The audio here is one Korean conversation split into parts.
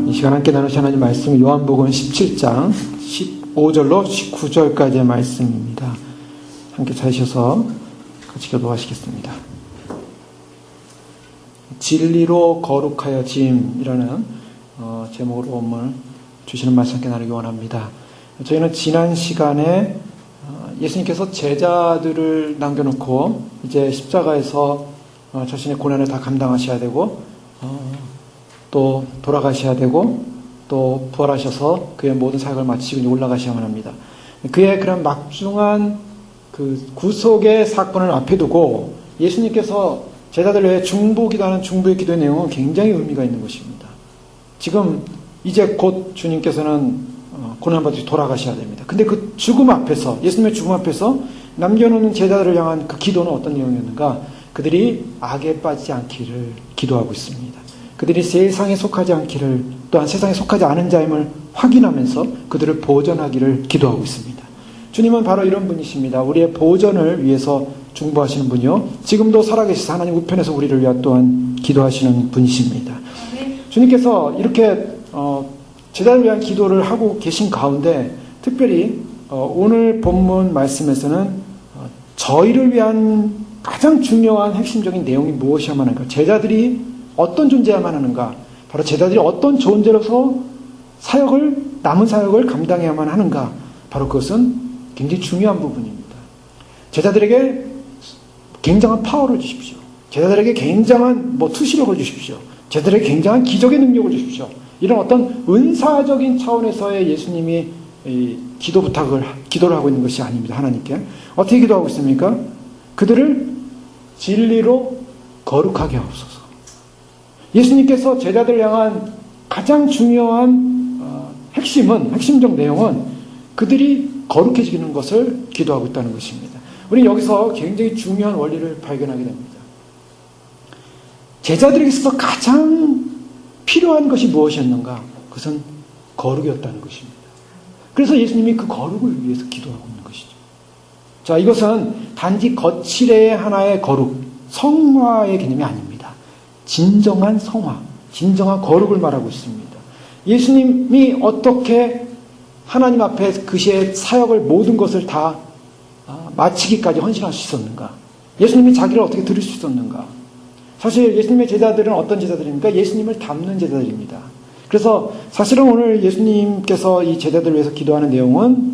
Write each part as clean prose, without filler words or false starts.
이 시간 함께 나누신 하나님 말씀은 요한복음 17장 15절로 19절까지의 말씀입니다. 함께 찾으셔서 같이 교독하시겠습니다. 진리로 거룩하여 짐이라는 제목으로 오늘 주시는 말씀 함께 나누기 원합니다. 저희는 지난 시간에 예수님께서 제자들을 남겨놓고 이제 십자가에서 자신의 고난을 다 감당하셔야 되고 또 돌아가셔야 되고 또 부활하셔서 그의 모든 사역을 마치고 올라가셔야만 합니다. 그의 그런 막중한 그 구속의 사건을 앞에 두고 예수님께서 제자들을 위해 중보기도하는 중보의 기도의 내용은 굉장히 의미가 있는 것입니다. 지금 이제 곧 주님께서는 고난받으시 돌아가셔야 됩니다. 근데 그 죽음 앞에서, 예수님의 죽음 앞에서 남겨놓는 제자들을 향한 그 기도는 어떤 내용이었는가? 그들이 악에 빠지지 않기를 기도하고 있습니다. 그들이 세상에 속하지 않기를, 또한 세상에 속하지 않은 자임을 확인하면서 그들을 보존하기를 기도하고 있습니다. 주님은 바로 이런 분이십니다. 우리의 보존을 위해서 중보하시는 분이요, 지금도 살아계시사 하나님 우편에서 우리를 위하 또한 기도하시는 분이십니다. 주님께서 이렇게 제자를 위한 기도를 하고 계신 가운데 특별히 오늘 본문 말씀에서는 저희를 위한 가장 중요한 핵심적인 내용이 무엇이야만 하는가, 제자들이 어떤 존재야만 하는가, 바로 제자들이 어떤 존재로서 남은 사역을 감당해야만 하는가, 바로 그것은 굉장히 중요한 부분입니다. 제자들에게 굉장한 파워를 주십시오. 제자들에게 굉장한 투시력을 주십시오. 제자들에게 굉장한 기적의 능력을 주십시오. 이런 어떤 은사적인 차원에서의 예수님이 기도를 하고 있는 것이 아닙니다. 하나님께 어떻게 기도하고 있습니까? 그들을 진리로 거룩하게 하옵소서. 예수님께서 제자들을 향한 가장 중요한 핵심적 내용은 그들이 거룩해지는 것을 기도하고 있다는 것입니다. 우리는 여기서 굉장히 중요한 원리를 발견하게 됩니다. 제자들에게 있어서 가장 필요한 것이 무엇이었는가? 그것은 거룩이었다는 것입니다. 그래서 예수님이 그 거룩을 위해서 기도하고 있는 것이죠. 자, 이것은 단지 거칠의 하나의 거룩, 성화의 개념이 아닙니다. 진정한 성화, 진정한 거룩을 말하고 있습니다. 예수님이 어떻게 하나님 앞에 그의 사역을 모든 것을 다 마치기까지 헌신할 수 있었는가? 예수님이 자기를 어떻게 들을 수 있었는가? 사실 예수님의 제자들은 어떤 제자들입니까? 예수님을 닮는 제자들입니다. 그래서 사실은 오늘 예수님께서 이 제자들을 위해서 기도하는 내용은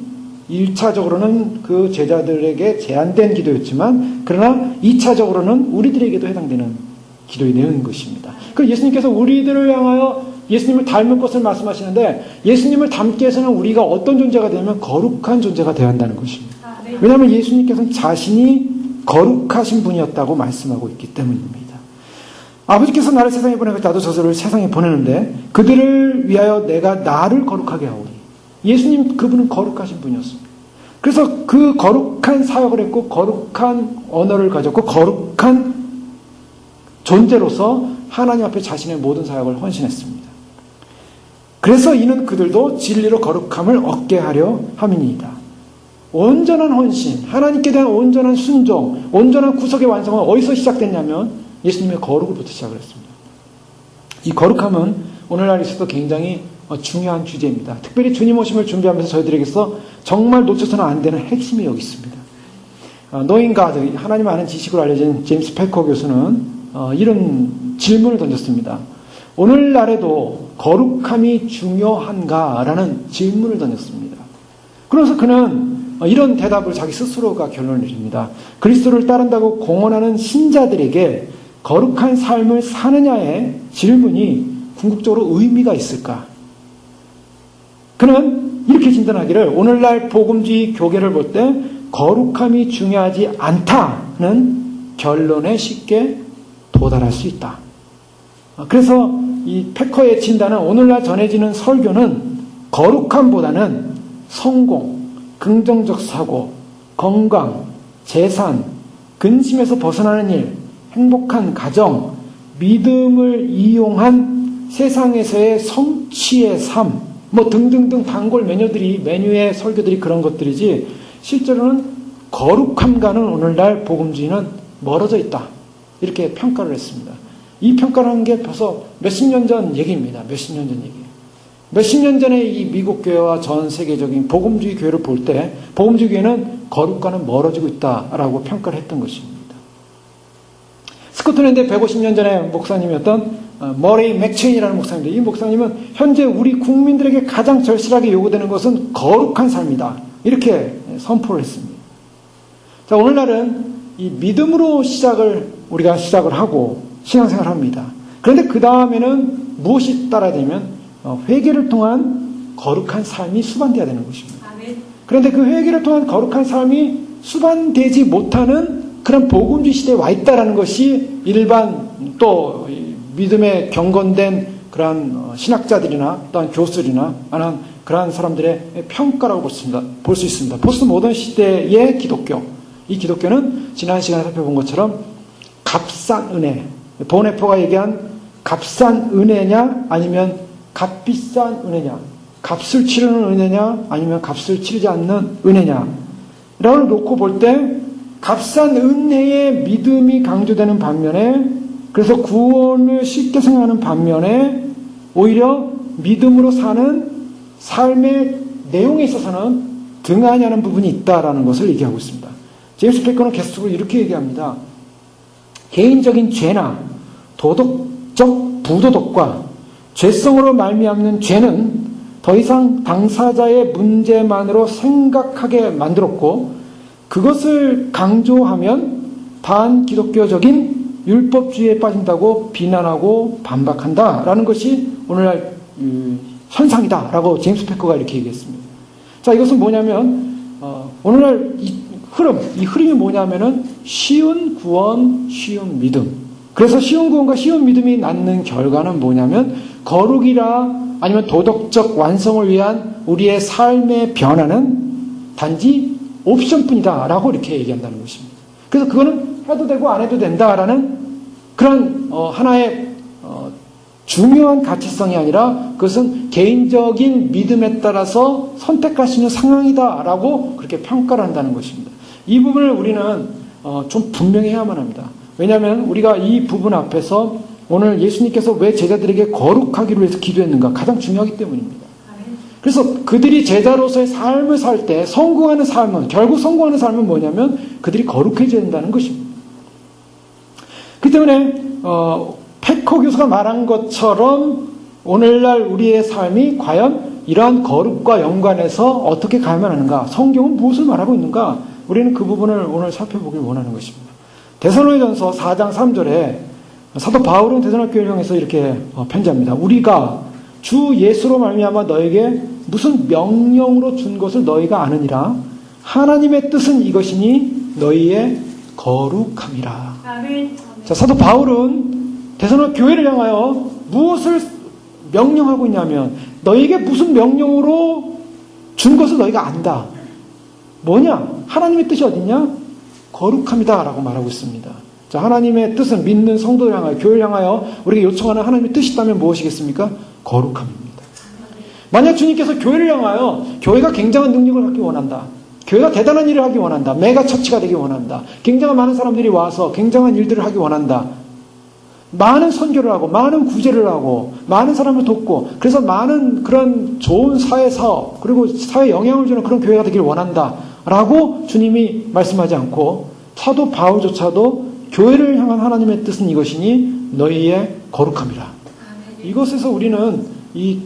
1차적으로는 그 제자들에게 제한된 기도였지만, 그러나 2차적으로는 우리들에게도 해당되는 기도의 내용인 것입니다. 그 예수님께서 우리들을 향하여 예수님을 닮을 것을 말씀하시는데, 예수님을 닮기 위해서는 우리가 어떤 존재가 되면 거룩한 존재가 되어야 한다는 것입니다. 왜냐하면 예수님께서는 자신이 거룩하신 분이었다고 말씀하고 있기 때문입니다. 아버지께서 나를 세상에 보내고 나도 저들을 세상에 보내는데 그들을 위하여 내가 나를 거룩하게 하오니. 예수님, 그분은 거룩하신 분이었습니다. 그래서 그 거룩한 사역을 했고, 거룩한 언어를 가졌고, 거룩한 존재로서 하나님 앞에 자신의 모든 사역을 헌신했습니다. 그래서 이는 그들도 진리로 거룩함을 얻게 하려 함이니이다. 온전한 헌신, 하나님께 대한 온전한 순종, 온전한 구속의 완성은 어디서 시작됐냐면 예수님의 거룩으로부터 시작을 했습니다. 이 거룩함은 오늘날 있어도 굉장히 중요한 주제입니다. 특별히 주님 오심을 준비하면서 저희들에게서 정말 놓쳐서는 안 되는 핵심이 여기 있습니다. Knowing God, 하나님 아는 지식으로 알려진 제임스 패커 교수는 이런 질문을 던졌습니다. 오늘날에도 거룩함이 중요한가라는 질문을 던졌습니다. 그래서 그는 이런 대답을 자기 스스로가 결론을 내립니다. 그리스도를 따른다고 공언하는 신자들에게 거룩한 삶을 사느냐의 질문이 궁극적으로 의미가 있을까? 그는 이렇게 진단하기를, 오늘날 복음주의 교계를 볼 때 거룩함이 중요하지 않다는 결론에 쉽게 도달할 수 있다. 그래서 이 패커의 진단은, 오늘날 전해지는 설교는 거룩함보다는 성공, 긍정적 사고, 건강, 재산, 근심에서 벗어나는 일, 행복한 가정, 믿음을 이용한 세상에서의 성취의 삶, 등등등 단골 메뉴의 설교들이 그런 것들이지, 실제로는 거룩함과는 오늘날 복음주의는 멀어져 있다. 이렇게 평가를 했습니다. 이 평가를 한 게 벌써 몇십 년 전 얘기입니다. 몇십 년 전 얘기. 몇십 년 전에 이 미국 교회와 전 세계적인 복음주의 교회를 볼 때 복음주의 교회는 거룩과는 멀어지고 있다라고 평가를 했던 것입니다. 스코틀랜드의 150년 전에 목사님이었던 머레이 맥체인이라는 목사님인데, 이 목사님은 현재 우리 국민들에게 가장 절실하게 요구되는 것은 거룩한 삶이다, 이렇게 선포를 했습니다. 자, 오늘날은 이 믿음으로 우리가 시작을 하고 신앙생활을 합니다. 그런데 그 다음에는 무엇이 따라야 되냐면 회개를 통한 거룩한 삶이 수반되어야 되는 것입니다. 그런데 그 회개를 통한 거룩한 삶이 수반되지 못하는 그런 복음주의 시대에 와 있다는 것이 일반 또 믿음에 경건된 그러한 신학자들이나 또한 교수들이나 그러한 사람들의 평가라고 볼 수 있습니다. 포스트 모던 시대의 기독교, 이 기독교는 지난 시간에 살펴본 것처럼 값싼 은혜, 보네포가 얘기한 값싼 은혜냐 아니면 값비싼 은혜냐, 값을 치르는 은혜냐 아니면 값을 치르지 않는 은혜냐 라고 놓고 볼 때 값싼 은혜의 믿음이 강조되는 반면에, 그래서 구원을 쉽게 생각하는 반면에 오히려 믿음으로 사는 삶의 내용에 있어서는 등하냐는 부분이 있다라는 것을 얘기하고 있습니다. 제임스 패커는 계속적으로 이렇게 얘기합니다. 개인적인 죄나 도덕적 부도덕과 죄성으로 말미암는 죄는 더 이상 당사자의 문제만으로 생각하게 만들었고, 그것을 강조하면 반기독교적인 율법주의에 빠진다고 비난하고 반박한다라는 것이 오늘날 현상이다라고 제임스 패커가 이렇게 얘기했습니다. 자, 이것은 뭐냐면 오늘날 이 흐름이 뭐냐면은 쉬운 구원, 쉬운 믿음. 그래서 쉬운 구원과 쉬운 믿음이 낳는 결과는 뭐냐면 거룩이라 아니면 도덕적 완성을 위한 우리의 삶의 변화는 단지 옵션뿐이다 라고 이렇게 얘기한다는 것입니다. 그래서 그거는 해도 되고 안 해도 된다라는 그런 하나의 중요한 가치성이 아니라 그것은 개인적인 믿음에 따라서 선택할 수 있는 상황이다라고 그렇게 평가를 한다는 것입니다. 이 부분을 우리는 좀 분명히 해야만 합니다. 왜냐하면 우리가 이 부분 앞에서 오늘 예수님께서 왜 제자들에게 거룩하기로 해서 기도했는가, 가장 중요하기 때문입니다. 그래서 그들이 제자로서의 삶을 살 때 성공하는 삶은, 결국 성공하는 삶은 뭐냐면 그들이 거룩해져야 된다는 것입니다. 그렇기 때문에 패커 교수가 말한 것처럼 오늘날 우리의 삶이 과연 이러한 거룩과 연관해서 어떻게 가야만 하는가, 성경은 무엇을 말하고 있는가, 우리는 그 부분을 오늘 살펴보길 원하는 것입니다. 데살로니가전서 4장 3절에 사도 바울은 데살로니가 교회를 향해서 이렇게 편지합니다. 우리가 주 예수로 말미암아 너에게 무슨 명령으로 준 것을 너희가 아느니라. 하나님의 뜻은 이것이니 너희의 거룩함이라. 아멘. 자, 사도 바울은 데살로니가 교회를 향하여 무엇을 명령하고 있냐면 너희에게 무슨 명령으로 준 것을 너희가 안다. 뭐냐? 하나님의 뜻이 어디냐? 거룩함이다 라고 말하고 있습니다. 자, 하나님의 뜻은 믿는 성도를 향하여, 교회를 향하여 우리가 요청하는 하나님의 뜻이 있다면 무엇이겠습니까? 거룩함입니다. 만약 주님께서 교회를 향하여 교회가 굉장한 능력을 갖기 원한다, 교회가 대단한 일을 하기 원한다, 메가 처치가 되기 원한다, 굉장한 많은 사람들이 와서 굉장한 일들을 하기 원한다, 많은 선교를 하고 많은 구제를 하고 많은 사람을 돕고 그래서 많은 그런 좋은 사회 사업 그리고 사회에 영향을 주는 그런 교회가 되길 원한다 라고 주님이 말씀하지 않고, 사도 바울조차도 교회를 향한 하나님의 뜻은 이것이니 너희의 거룩함이라. 이것에서 우리는 이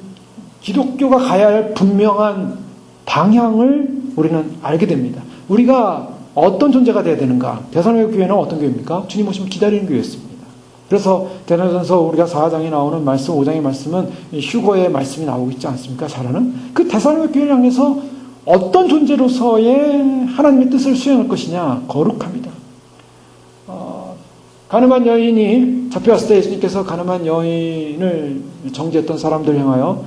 기독교가 가야 할 분명한 방향을 우리는 알게 됩니다. 우리가 어떤 존재가 되어야 되는가? 데살로니가 교회는 어떤 교회입니까? 주님 오시면 기다리는 교회였습니다. 그래서 데살로니가전서 우리가 4장에 나오는 말씀, 5장의 말씀은 휴거의 말씀이 나오고 있지 않습니까? 잘하는 그 데살로니가 교회를 향해서 어떤 존재로서의 하나님의 뜻을 수행할 것이냐? 거룩합니다. 가늠한 여인이 잡혀왔을 때 예수님께서 가늠한 여인을 정죄했던 사람들 향하여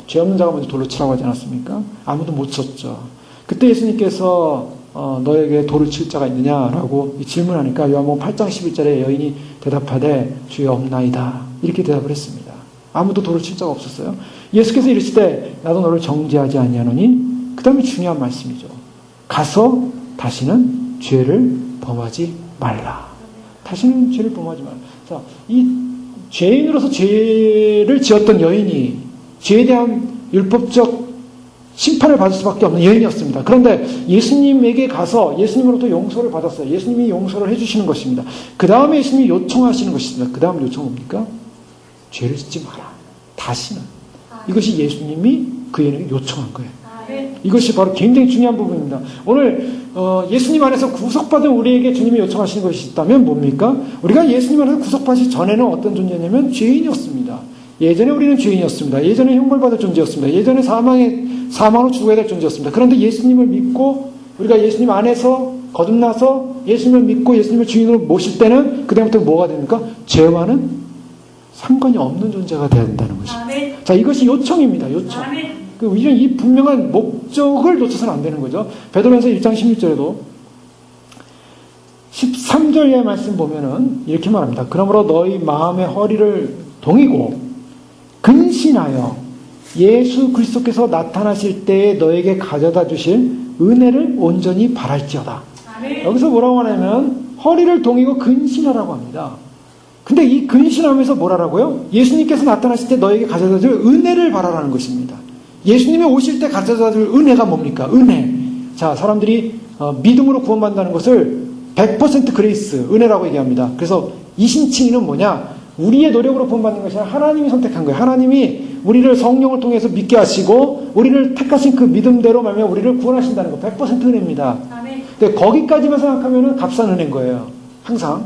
죄 없는 자가 먼저 돌로 치라고 하지 않았습니까? 아무도 못 쳤죠. 그때 예수님께서 너에게 돌을 칠 자가 있느냐라고 질문하니까 요한복음 8장 11절에 여인이 대답하되 주여 없나이다 이렇게 대답을 했습니다. 아무도 돌을 칠 자가 없었어요. 예수께서 이르실 때 나도 너를 정죄하지 아니하노니, 그 다음에 중요한 말씀이죠. 가서 다시는 죄를 범하지 말라. 다시는 죄를 범하지 말라. 자, 이 죄인으로서 죄를 지었던 여인이 죄에 대한 율법적 심판을 받을 수밖에 없는 여인이었습니다. 그런데 예수님에게 가서 예수님으로부터 용서를 받았어요. 예수님이 용서를 해주시는 것입니다. 그 다음에 예수님이 요청하시는 것입니다. 그 다음 요청은 뭡니까? 죄를 짓지 마라. 다시는. 이것이 예수님이 그 여인에게 요청한 거예요. 이것이 바로 굉장히 중요한 부분입니다. 오늘 예수님 안에서 구속받은 우리에게 주님이 요청하시는 것이 있다면 뭡니까? 우리가 예수님 안에서 구속받기 전에는 어떤 존재냐면 죄인이었습니다. 예전에 우리는 죄인이었습니다. 예전에 형벌받을 존재였습니다. 예전에 사망으로 죽어야 될 존재였습니다. 그런데 예수님을 믿고 우리가 예수님 안에서 거듭나서 예수님을 믿고 예수님을 주인으로 모실 때는 그다음부터 뭐가 됩니까? 죄와는 상관이 없는 존재가 되어야 된다는 것입니다. 아멘. 자, 이것이 요청입니다. 요청. 아멘. 우리는 이 분명한 목적을 놓쳐서는 안 되는 거죠. 베드로전서 1장 16절에도 13절의 말씀 보면은 이렇게 말합니다. 그러므로 너희 마음의 허리를 동이고 근신하여 예수 그리스도께서 나타나실 때에 너에게 가져다 주실 은혜를 온전히 바랄지어다. 아멘. 여기서 뭐라고 하냐면 허리를 동이고 근신하라고 합니다. 근데 이 근신하면서 뭐라고요? 예수님께서 나타나실 때 너에게 가져다 줄 은혜를 바라라는 것입니다. 예수님이 오실 때 가져다 줄 은혜가 뭡니까? 은혜. 자, 사람들이 믿음으로 구원받는다는 것을 100% 그레이스, 은혜라고 얘기합니다. 그래서 이신칭의는 뭐냐? 우리의 노력으로 구원받는 것이 아니라 하나님이 선택한 거예요. 하나님이 우리를 성령을 통해서 믿게 하시고 우리를 택하신 그 믿음대로 말하면 우리를 구원하신다는 거 100% 은혜입니다. 근데 거기까지만 생각하면 값싼 은혜인 거예요. 항상.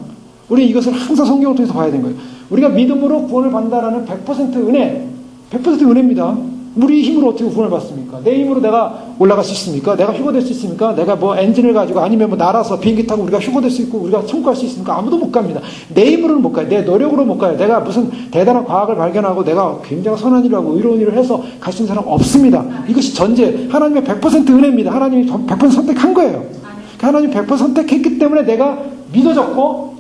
우리 이것을 항상 성경을 통해서 봐야 되는 거예요. 우리가 믿음으로 구원을 받는다라는 100% 은혜, 100% 은혜입니다. 우리 힘으로 어떻게 구원을 받습니까? 내 힘으로 내가 올라갈 수 있습니까? 내가 휴거될 수 있습니까? 내가 뭐 엔진을 가지고 아니면 뭐 날아서 비행기 타고 우리가 휴거될 수 있고 우리가 천국 갈 수 있습니까? 아무도 못 갑니다. 내 힘으로는 못 가요. 내 노력으로 못 가요. 내가 무슨 대단한 과학을 발견하고 내가 굉장히 선한 일을 하고 의로운 일을 해서 갈 수 있는 사람 없습니다. 이것이 전제, 하나님의 100% 은혜입니다. 하나님이 100% 선택한 거예요. 하나님이 100% 선택했기 때문에 내가 믿어졌고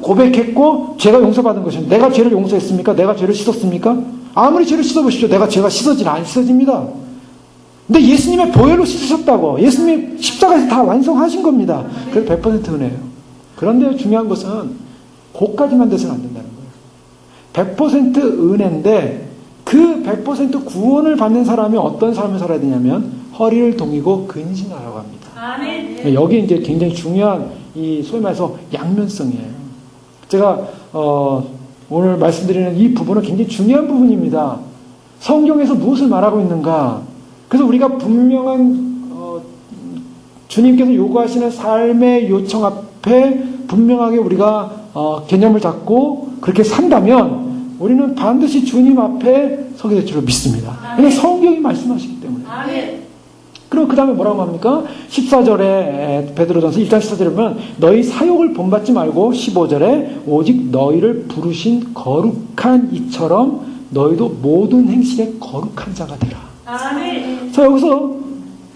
고백했고 죄가 용서받은 것입니다. 내가 죄를 용서했습니까? 내가 죄를 씻었습니까? 아무리 죄를 씻어보십시오. 죄가 씻어지나 안 씻어집니다. 근데 예수님의 보혈로 씻으셨다고. 예수님이 십자가에서 다 완성하신 겁니다. 그래서 100% 은혜예요. 그런데 중요한 것은 그것까지만 돼서는 안 된다는 거예요. 100% 은혜인데 그 100% 구원을 받는 사람이 어떤 삶을 살아야 되냐면 허리를 동이고 근신하라고 합니다. 아멘. 여기 이제 굉장히 중요한 이 소위 말해서 양면성이에요. 제가 오늘 말씀드리는 이 부분은 굉장히 중요한 부분입니다. 성경에서 무엇을 말하고 있는가? 그래서 우리가 분명한 주님께서 요구하시는 삶의 요청 앞에 분명하게 우리가 개념을 잡고 그렇게 산다면 우리는 반드시 주님 앞에 서게 될 줄로 믿습니다. 왜냐하면 성경이 말씀하시기 때문에. 아멘. 그럼 그 다음에 뭐라고 합니까? 14절에 베드로전서 1장 14절에 보면 너희 사욕을 본받지 말고 15절에 오직 너희를 부르신 거룩한 이처럼 너희도 모든 행실에 거룩한 자가 되라. 아멘. 자, 여기서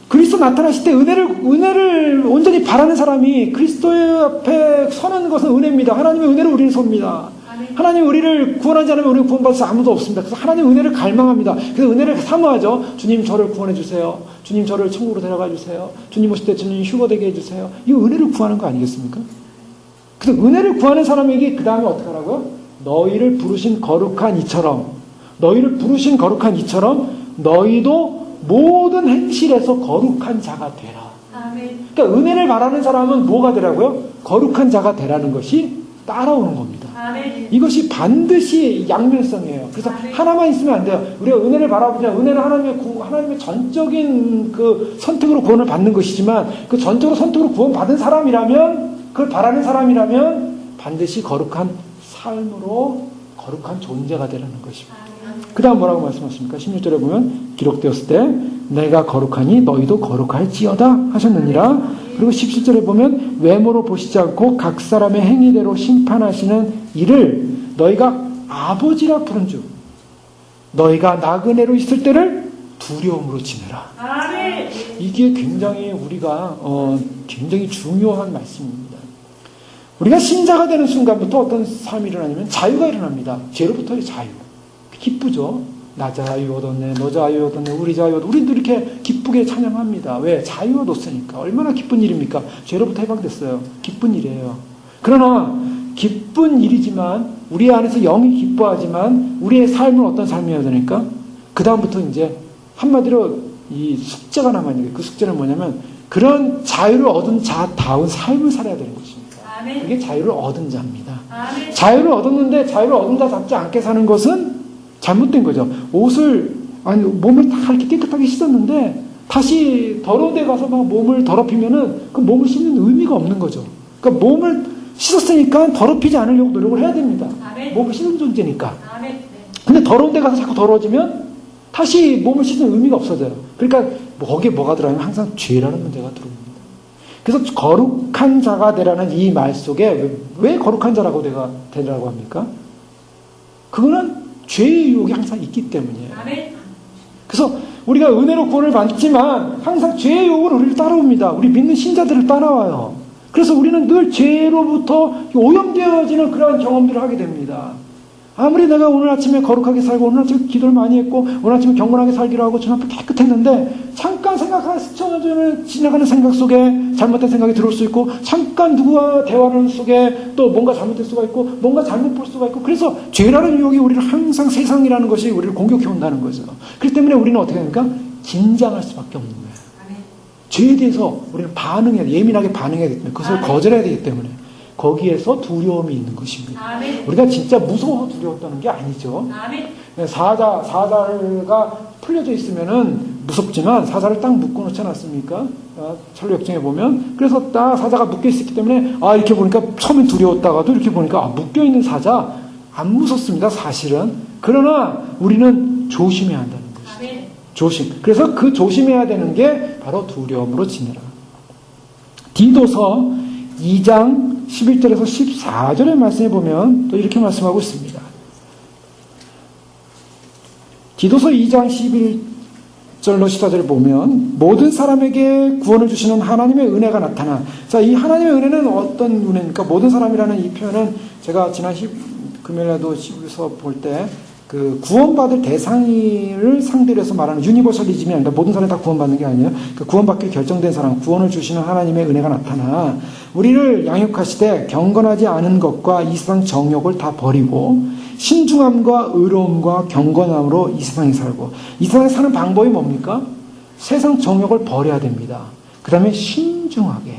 그리스도 나타나실 때 은혜를 온전히 바라는 사람이 그리스도의 앞에 서는 것은 은혜입니다. 하나님의 은혜로 우리는 섭니다. 하나님 우리를 구원하지 않으면 우리는 구원받을 수 아무도 없습니다. 그래서 하나님 은혜를 갈망합니다. 그래서 은혜를 사모하죠. 주님 저를 구원해 주세요. 주님 저를 천국으로 데려가 주세요. 주님 오실 때 주님 휴거되게 해주세요. 이 은혜를 구하는 거 아니겠습니까? 그래서 은혜를 구하는 사람에게 그 다음에 어떻게 하라고요? 너희를 부르신 거룩한 이처럼 너희도 모든 행실에서 거룩한 자가 되라. 아멘. 그러니까 은혜를 바라는 사람은 뭐가 되라고요? 거룩한 자가 되라는 것이 따라오는 겁니다. 아멘. 이것이 반드시 양면성이에요. 그래서 아멘. 하나만 있으면 안 돼요. 우리가 은혜를 바라보자. 은혜는 하나님의 전적인 그 선택으로 구원을 받는 것이지만 그 전적으로 선택으로 구원받은 사람이라면 그걸 바라는 사람이라면 반드시 거룩한 삶으로 거룩한 존재가 되라는 것입니다. 그 다음 뭐라고 말씀하십니까? 16절에 보면 기록되었을 때 내가 거룩하니 너희도 거룩할지어다 하셨느니라. 그리고 17절에 보면 외모로 보시지 않고 각 사람의 행위대로 심판하시는 이를 너희가 아버지라 부른 줄 너희가 나그네로 있을 때를 두려움으로 지내라. 아멘. 이게 굉장히 우리가 굉장히 중요한 말씀입니다. 우리가 신자가 되는 순간부터 어떤 삶이 일어나냐면 자유가 일어납니다. 죄로부터의 자유. 기쁘죠. 나 자유 얻었네, 너 자유 얻었네, 우리 자유 얻었네. 우리도 이렇게 기쁘게 찬양합니다. 왜? 자유 얻었으니까. 얼마나 기쁜 일입니까? 죄로부터 해방됐어요. 기쁜 일이에요. 그러나 기쁜 일이지만 우리 안에서 영이 기뻐하지만 우리의 삶은 어떤 삶이어야 되니까? 그 다음부터 이제 한마디로 이 숙제가 남아있는 거예요. 그 숙제는 뭐냐면 그런 자유를 얻은 자다운 삶을 살아야 되는 것입니다. 아멘. 그게 자유를 얻은 자입니다. 아멘. 자유를 얻었는데 자유를 얻은 자답지 않게 사는 것은 잘못된 거죠. 옷을 아니 몸을 다 이렇게 깨끗하게 씻었는데 다시 더러운 데 가서 막 몸을 더럽히면은 그 몸을 씻는 의미가 없는 거죠. 그러니까 몸을 씻었으니까 더럽히지 않으려고 노력을 해야 됩니다. 아멘. 몸을 씻는 존재니까. 아멘. 네. 근데 더러운 데 가서 자꾸 더러워지면 다시 몸을 씻는 의미가 없어져요. 그러니까 거기에 뭐가 들어가면 항상 죄라는 문제가 들어옵니다. 그래서 거룩한 자가 되라는 이 말 속에 왜 거룩한 자라고 내가 되라고 합니까? 그거는 죄의 유혹이 항상 있기 때문이에요. 아멘. 그래서 우리가 은혜로 구원을 받지만 항상 죄의 유혹은 우리를 따라옵니다. 우리 믿는 신자들을 따라와요. 그래서 우리는 늘 죄로부터 오염되어지는 그런 경험들을 하게 됩니다. 아무리 내가 오늘 아침에 거룩하게 살고 오늘 아침에 기도를 많이 했고 오늘 아침에 경건하게 살기로 하고 전 앞에 깨끗했는데 잠깐 스쳐져 지나가는 생각 속에 잘못된 생각이 들어올 수 있고 잠깐 누구와 대화하는 속에 또 뭔가 잘못될 수가 있고 뭔가 잘못 볼 수가 있고 그래서 죄라는 유혹이 우리를 항상 세상이라는 것이 우리를 공격해 온다는 거죠. 그렇기 때문에 우리는 어떻게 합니까? 긴장할 수밖에 없는 거예요. 죄에 대해서 우리는 예민하게 반응해야 되기 때문에 그것을 거절해야 되기 때문에 거기에서 두려움이 있는 것입니다. 아멘. 우리가 진짜 무서워서 두려웠다는 게 아니죠. 아멘. 사자가 풀려져 있으면은 무섭지만 사자를 딱 묶어 놓지 않았습니까? 철로 역정에 보면. 그래서 딱 사자가 묶여 있었기 때문에 이렇게 보니까 처음엔 두려웠다가도 이렇게 보니까 묶여 있는 사자 안 무섭습니다. 사실은. 그러나 우리는 조심해야 한다는 것이죠. 아멘. 조심. 그래서 그 조심해야 되는 게 바로 두려움으로 지내라. 디도서 2장 11절에서 14절의 말씀에 보면 또 이렇게 말씀하고 있습니다. 디도서 2장 11절로 14절을 보면 모든 사람에게 구원을 주시는 하나님의 은혜가 나타나. 자, 이 하나님의 은혜는 어떤 은혜입니까? 모든 사람이라는 이 표현은 제가 지난 금요일에도 시부에서 볼 때 그 구원받을 대상을 상대로 해서 말하는 유니버설리즘이 아니라 모든 사람이 다 구원받는 게 아니에요. 그 구원받기로 결정된 사람, 구원을 주시는 하나님의 은혜가 나타나 우리를 양육하시되 경건하지 않은 것과 이 세상 정욕을 다 버리고 신중함과 의로움과 경건함으로 이 세상에 살고. 이 세상에 사는 방법이 뭡니까? 세상 정욕을 버려야 됩니다. 그 다음에 신중하게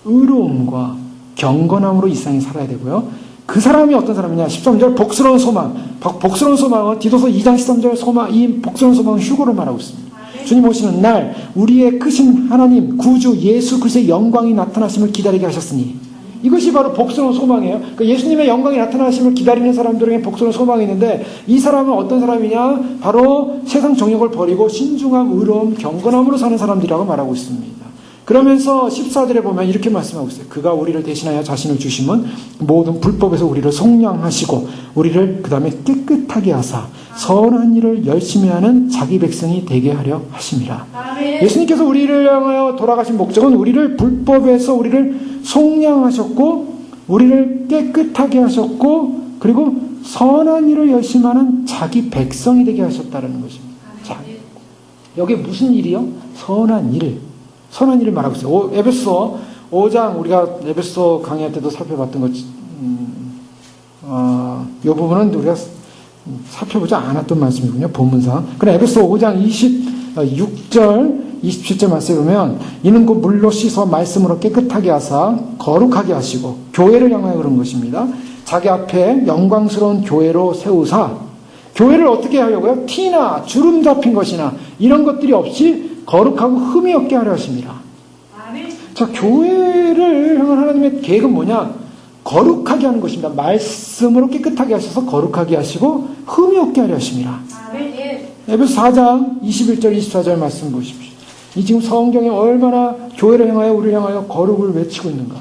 의로움과 경건함으로 이 세상에 살아야 되고요. 그 사람이 어떤 사람이냐? 13절 복스러운 소망. 복스러운 소망은 디도서 2장 13절 소망, 이 복스러운 소망은 휴거를 말하고 있습니다. 주님 오시는 날 우리의 크신 하나님 구주 예수 그리스도의 영광이 나타나심을 기다리게 하셨으니 이것이 바로 복스러운 소망이에요. 그러니까 예수님의 영광이 나타나심을 기다리는 사람들에게 복스러운 소망이 있는데 이 사람은 어떤 사람이냐? 바로 세상 정욕을 버리고 신중함, 의로움, 경건함으로 사는 사람들이라고 말하고 있습니다. 그러면서 14절에 보면 이렇게 말씀하고 있어요. 그가 우리를 대신하여 자신을 주심은 모든 불법에서 우리를 속량하시고 우리를 그 다음에 깨끗하게 하사 선한 일을 열심히 하는 자기 백성이 되게 하려 하심이라. 아멘. 예수님께서 우리를 향하여 돌아가신 목적은 우리를 불법에서 우리를 속량하셨고 우리를 깨끗하게 하셨고 그리고 선한 일을 열심히 하는 자기 백성이 되게 하셨다는 것입니다. 자, 여기 무슨 일이요? 선한 일. 선한 일을 말하고 있어요. 에베소 5장 우리가 에베소 강의할 때도 살펴봤던 것, 이 부분은 우리가 살펴보지 않았던 말씀이군요. 본문상. 그럼 에베소 5장 26절, 27절 말씀에 보면 이는 곧 물로 씻어 말씀으로 깨끗하게 하사 거룩하게 하시고 교회를 향하여 그런 것입니다. 자기 앞에 영광스러운 교회로 세우사 교회를 어떻게 하려고요? 티나 주름 잡힌 것이나 이런 것들이 없이 거룩하고 흠이 없게 하려 하십니다. 아멘. 자, 교회를 향한 하나님의 계획은 뭐냐? 거룩하게 하는 것입니다. 말씀으로 깨끗하게 하셔서 거룩하게 하시고 흠이 없게 하려 하십니다. 아멘. 에베소 4장 21절 24절 말씀 보십시오. 이 지금 성경에 얼마나 교회를 향하여 우리를 향하여 거룩을 외치고 있는가.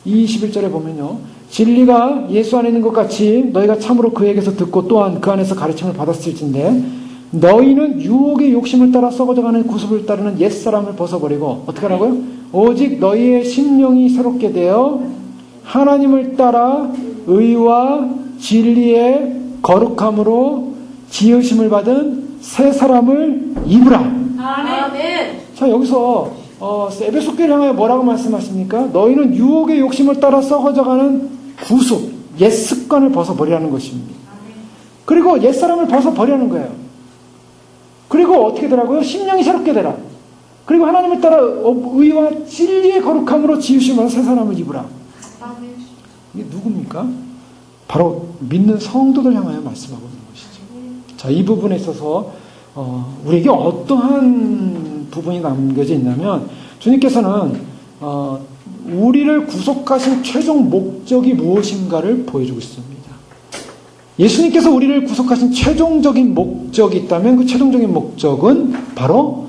21절에 보면요. 진리가 예수 안에 있는 것 같이 너희가 참으로 그에게서 듣고 또한 그 안에서 가르침을 받았을진데 너희는 유혹의 욕심을 따라 썩어져가는 구습을 따르는 옛사람을 벗어버리고 어떻게 하라고요? 오직 너희의 심령이 새롭게 되어 하나님을 따라 의와 진리의 거룩함으로 지으심을 받은 새 사람을 입으라. 아멘. 자, 여기서 에베소 교회를 향하여 뭐라고 말씀하십니까? 너희는 유혹의 욕심을 따라 썩어져가는 구습, 옛 습관을 벗어버리라는 것입니다. 그리고 옛사람을 벗어버리라는 거예요. 그리고 어떻게 되라고요? 심령이 새롭게 되라. 그리고 하나님을 따라 의와 진리의 거룩함으로 지으심으로 새 사람을 입으라. 아멘. 이게 누굽니까? 바로 믿는 성도들 향하여 말씀하고 있는 것이죠. 자, 이 부분에 있어서 우리에게 어떠한 부분이 남겨져 있냐면 주님께서는 우리를 구속하신 최종 목적이 무엇인가를 보여주고 있습니다. 예수님께서 우리를 구속하신 최종적인 목적이 있다면 그 최종적인 목적은 바로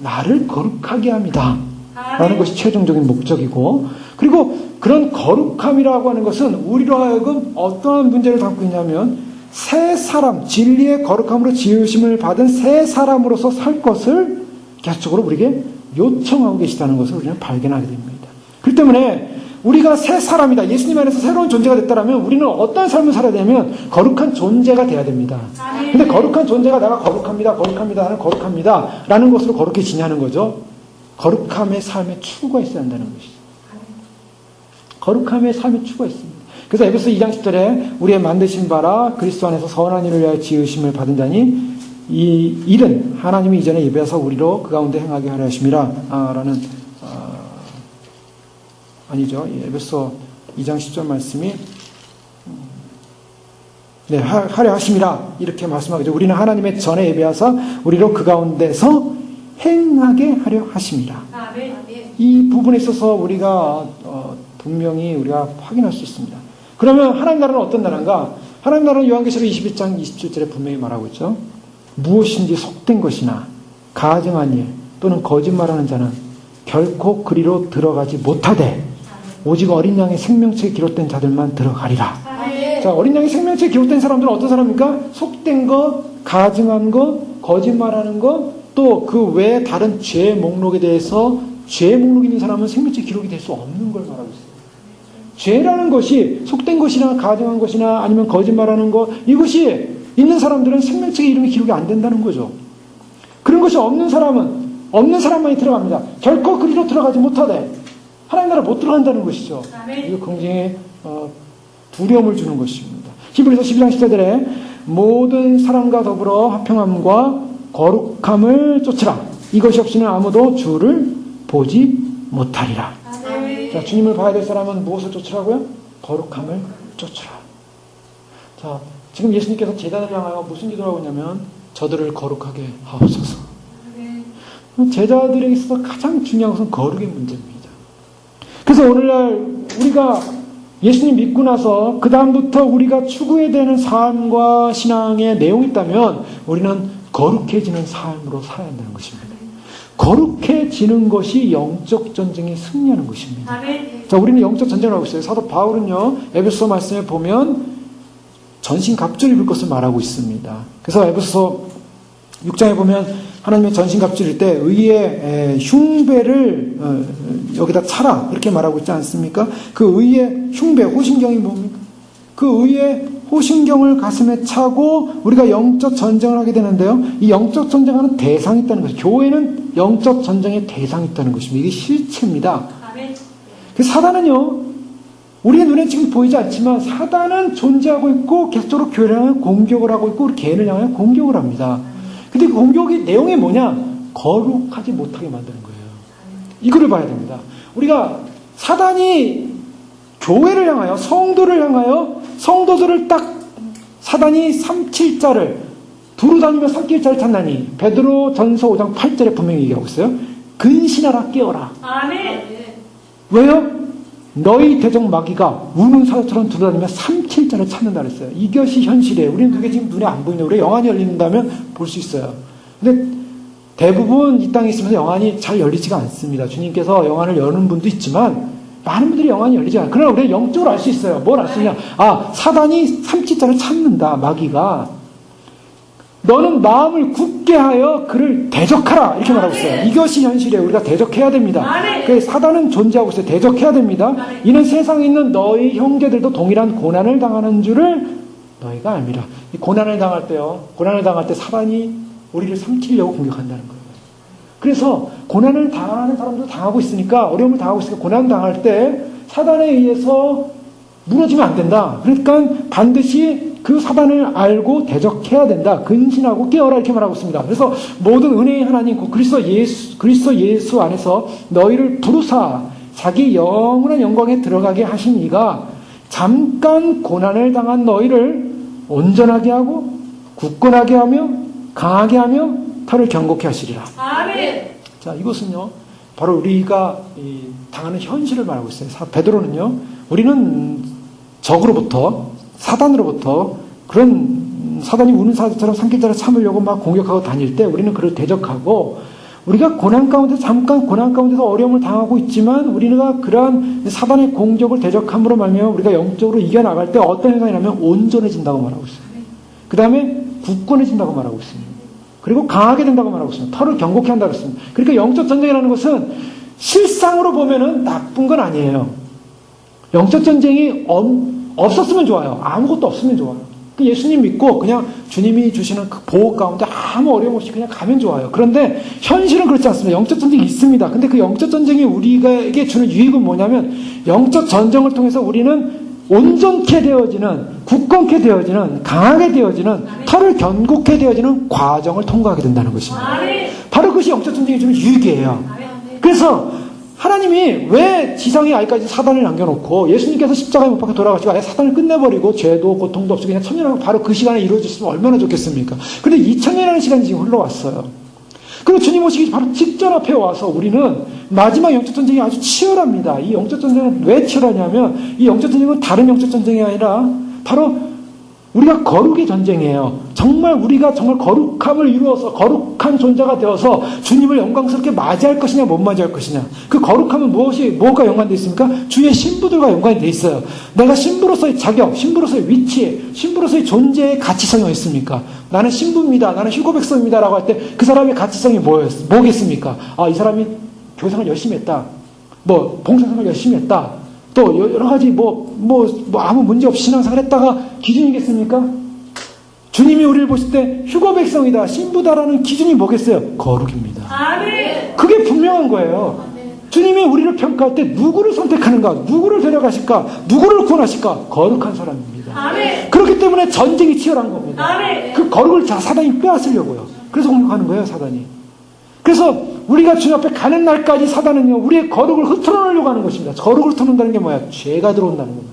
나를 거룩하게 합니다. 라는 것이 최종적인 목적이고, 그리고 그런 거룩함이라고 하는 것은 우리로 하여금 어떠한 문제를 담고 있냐면 새 사람, 진리의 거룩함으로 지으심을 받은 새 사람으로서 살 것을 계속적으로 우리에게 요청하고 계시다는 것을 우리는 발견하게 됩니다. 그렇기 때문에 우리가 새 사람이다, 예수님 안에서 새로운 존재가 됐다면 우리는 어떤 삶을 살아야 되냐면 거룩한 존재가 돼야 됩니다. 근데 거룩한 존재가 내가 거룩합니다, 나는 거룩합니다 라는 것으로 거룩해지냐는 거죠. 거룩함의 삶의 추구가 있어야 한다는 것이죠. 거룩함의 삶의 추구가 있습니다. 그래서 에베소 2장 10절에 우리의 만드신 바라 그리스도 안에서 선한 일을 위하여 지으심을 받은 자니 이 일은 하나님이 이전에 예배하사 우리로 그 가운데 행하게 하려 하심이라 라는 아니죠. 에베소 2장 10절 말씀이 네, 하려 하심이라 이렇게 말씀하죠. 우리는 하나님의 전에 예배하사 우리로 그 가운데서 행하게 하려 하심이라. 이 부분에 있어서 우리가 분명히 우리가 확인할 수 있습니다. 그러면 하나님 나라는 어떤 나라인가? 하나님 나라는 요한계시록 21장 27절에 분명히 말하고 있죠. 무엇인지 속된 것이나 가증한 일 또는 거짓말하는 자는 결코 그리로 들어가지 못하되 오직 어린 양의 생명책에 기록된 자들만 들어가리라. 자, 어린 양의 생명책에 기록된 사람들은 어떤 사람입니까? 속된 것, 가증한 것, 거짓말하는 것, 또 그 외에 다른 죄 목록에 대해서 죄 목록이 있는 사람은 생명책 기록이 될 수 없는 걸 말하고 있어요. 죄라는 것이 속된 것이나 가증한 것이나 아니면 거짓말하는 것, 이것이 있는 사람들은 생명책에 이름이 기록이 안 된다는 거죠. 그런 것이 없는 사람만이 들어갑니다. 결코 그리로 들어가지 못하되 하나님 나라 못 들어간다는 것이죠. 이거 굉장히 두려움을 주는 것입니다. 히브리서 12장 10절에 모든 사람과 더불어 화평함과 거룩함을 쫓으라. 이것이 없이는 아무도 주를 보지 못하리라. 자, 주님을 봐야 될 사람은 무엇을 쫓으라고요? 거룩함을 쫓으라. 자, 지금 예수님께서 제자들을 향하여 무슨 기도를 하고 있냐면 저들을 거룩하게 하옵소서. 제자들에게 있어서 가장 중요한 것은 거룩의 문제입니다. 그래서 오늘날 우리가 예수님 믿고 나서 그 다음부터 우리가 추구해야 되는 삶과 신앙의 내용이 있다면 우리는 거룩해지는 삶으로 살아야 한다는 것입니다. 거룩해지는 것이 영적 전쟁에 승리하는 것입니다. 자, 우리는 영적 전쟁을 하고 있어요. 사도 바울은요, 에베소 말씀에 보면 전신갑주를 입을 것을 말하고 있습니다. 그래서 에베소 6장에 보면 하나님의 전신갑주를 때 의의 흉배를 여기다 차라 이렇게 말하고 있지 않습니까? 그 의의 흉배, 호신경이 뭡니까? 그 의의 호신경을 가슴에 차고 우리가 영적 전쟁을 하게 되는데요. 이 영적 전쟁하는 대상이 있다는 것이죠. 교회는 영적 전쟁의 대상이 있다는 것입니다. 이게 실체입니다. 그 사단은요, 우리의 눈에 지금 보이지 않지만 사단은 존재하고 있고 계속적으로 교회를 향해 공격을 하고 있고 우리 개인을 향해 공격을 합니다. 근데 그 공격의 내용이 뭐냐? 거룩하지 못하게 만드는 거예요. 이거를 봐야 됩니다. 우리가 사단이 교회를 향하여, 성도를 향하여, 성도들을 딱 사단이 3,7자를 두루 다니며 3,7자를 찾나니 베드로 전서 5장 8절에 분명히 얘기하고 있어요. 근신하라 깨어라. 아멘. 왜요? 너희 대적 마귀가 우는 사자처럼 두루 다니며 3,7자를 찾는다 그랬어요. 이것이 현실이에요. 우리는 그게 지금 눈에 안 보이는데 우리가 영안이 열린다면 볼 수 있어요. 근데 대부분 이 땅에 있으면서 영안이 잘 열리지가 않습니다. 주님께서 영안을 여는 분도 있지만 많은 분들이 영안이 열리지 않아요. 그러나 우리가 영적으로 알 수 있어요. 뭘 알 수 있냐? 아, 사단이 3,7자를 찾는다. 마귀가. 너는 마음을 굳게 하여 그를 대적하라. 이렇게 말하고 있어요. 이것이 현실이에요. 우리가 대적해야 됩니다. 그래서 사단은 존재하고 있어요. 대적해야 됩니다. 이는 세상에 있는 너희 형제들도 동일한 고난을 당하는 줄을 너희가 알미라. 이 고난을 당할 때요. 고난을 당할 때 사단이 우리를 삼키려고 공격한다는 거예요. 그래서 고난을 당하는 사람도 당하고 있으니까, 어려움을 당하고 있으니까 고난 당할 때 사단에 의해서 무너지면 안 된다. 그러니까 반드시 그 사단을 알고 대적해야 된다. 근신하고 깨어라 이렇게 말하고 있습니다. 그래서 모든 은혜의 하나님 그리스도 예수 안에서 너희를 부르사 자기 영원한 영광에 들어가게 하신 이가 잠깐 고난을 당한 너희를 온전하게 하고 굳건하게 하며 강하게 하며 털을 견고케 하시리라. 아멘. 자, 이것은요 바로 우리가 당하는 현실을 말하고 있어요. 베드로는요 우리는 적으로부터 사단으로부터 그런 사단이 우는 사자처럼 산길자를 참으려고 막 공격하고 다닐 때 우리는 그를 대적하고 우리가 고난 가운데 잠깐 고난 가운데서 어려움을 당하고 있지만 우리가 그러한 사단의 공격을 대적함으로 말미암아 우리가 영적으로 이겨나갈 때 어떤 현상이 나면 온전해진다고 말하고 있어요. 그 다음에 굳건해진다고 말하고 있습니다. 그리고 강하게 된다고 말하고 있습니다. 털을 견고케 한다고 했습니다. 그러니까 영적 전쟁이라는 것은 실상으로 보면은 나쁜 건 아니에요. 영적 전쟁이 없었으면 좋아요. 아무것도 없으면 좋아요. 예수님 믿고 그냥 주님이 주시는 그 보호 가운데 아무 어려움 없이 그냥 가면 좋아요. 그런데 현실은 그렇지 않습니다. 영적 전쟁이 있습니다. 근데 그 영적 전쟁이 우리에게 주는 유익은 뭐냐면 영적 전쟁을 통해서 우리는 온전케 되어지는, 굳건케 되어지는, 강하게 되어지는, 털을 견고케 되어지는 과정을 통과하게 된다는 것입니다. 바로 그것이 영적 전쟁이 주는 유익이에요. 그래서 하나님이 왜 지상에 아직까지 사단을 남겨놓고 예수님께서 십자가에 못 박혀 돌아가시고 아예 사단을 끝내버리고 죄도 고통도 없이 그냥 천년하고 바로 그 시간에 이루어졌으면 얼마나 좋겠습니까? 그런데 2000년이라는 시간이 지금 흘러왔어요. 그리고 주님 오시기 바로 직전 앞에 와서 우리는 마지막 영적 전쟁이 아주 치열합니다. 이 영적 전쟁은 왜 치열하냐면 이 영적 전쟁은 다른 영적 전쟁이 아니라 바로 우리가 거룩의 전쟁이에요. 정말 우리가 정말 거룩함을 이루어서 거룩한 존재가 되어서 주님을 영광스럽게 맞이할 것이냐 못 맞이할 것이냐. 그 거룩함은 뭐가 연관되어 있습니까? 주의 신부들과 연관이 되어 있어요. 내가 신부로서의 자격, 신부로서의 위치, 신부로서의 존재의 가치성이 어디 있습니까? 나는 신부입니다. 나는 휴거 백성입니다. 라고 할 때 그 사람의 가치성이 뭐겠습니까? 아, 이 사람이 교상을 열심히 했다. 봉사생활 열심히 했다. 또 여러 가지 아무 문제 없이 신앙생활 했다가 기준이겠습니까? 주님이 우리를 보실 때 휴거 백성이다, 신부다라는 기준이 뭐겠어요? 거룩입니다. 아멘. 그게 분명한 거예요. 주님이 우리를 평가할 때 누구를 선택하는가, 누구를 데려가실까, 누구를 구원하실까? 거룩한 사람입니다. 아멘. 그렇기 때문에 전쟁이 치열한 겁니다. 아멘. 그 거룩을 사단이 빼앗으려고요. 그래서 공격하는 거예요, 사단이. 그래서 우리가 주님 앞에 가는 날까지 사단은요, 우리의 거룩을 흩어놓으려고 하는 것입니다. 거룩을 흩어놓는다는 게 뭐야? 죄가 들어온다는 겁니다.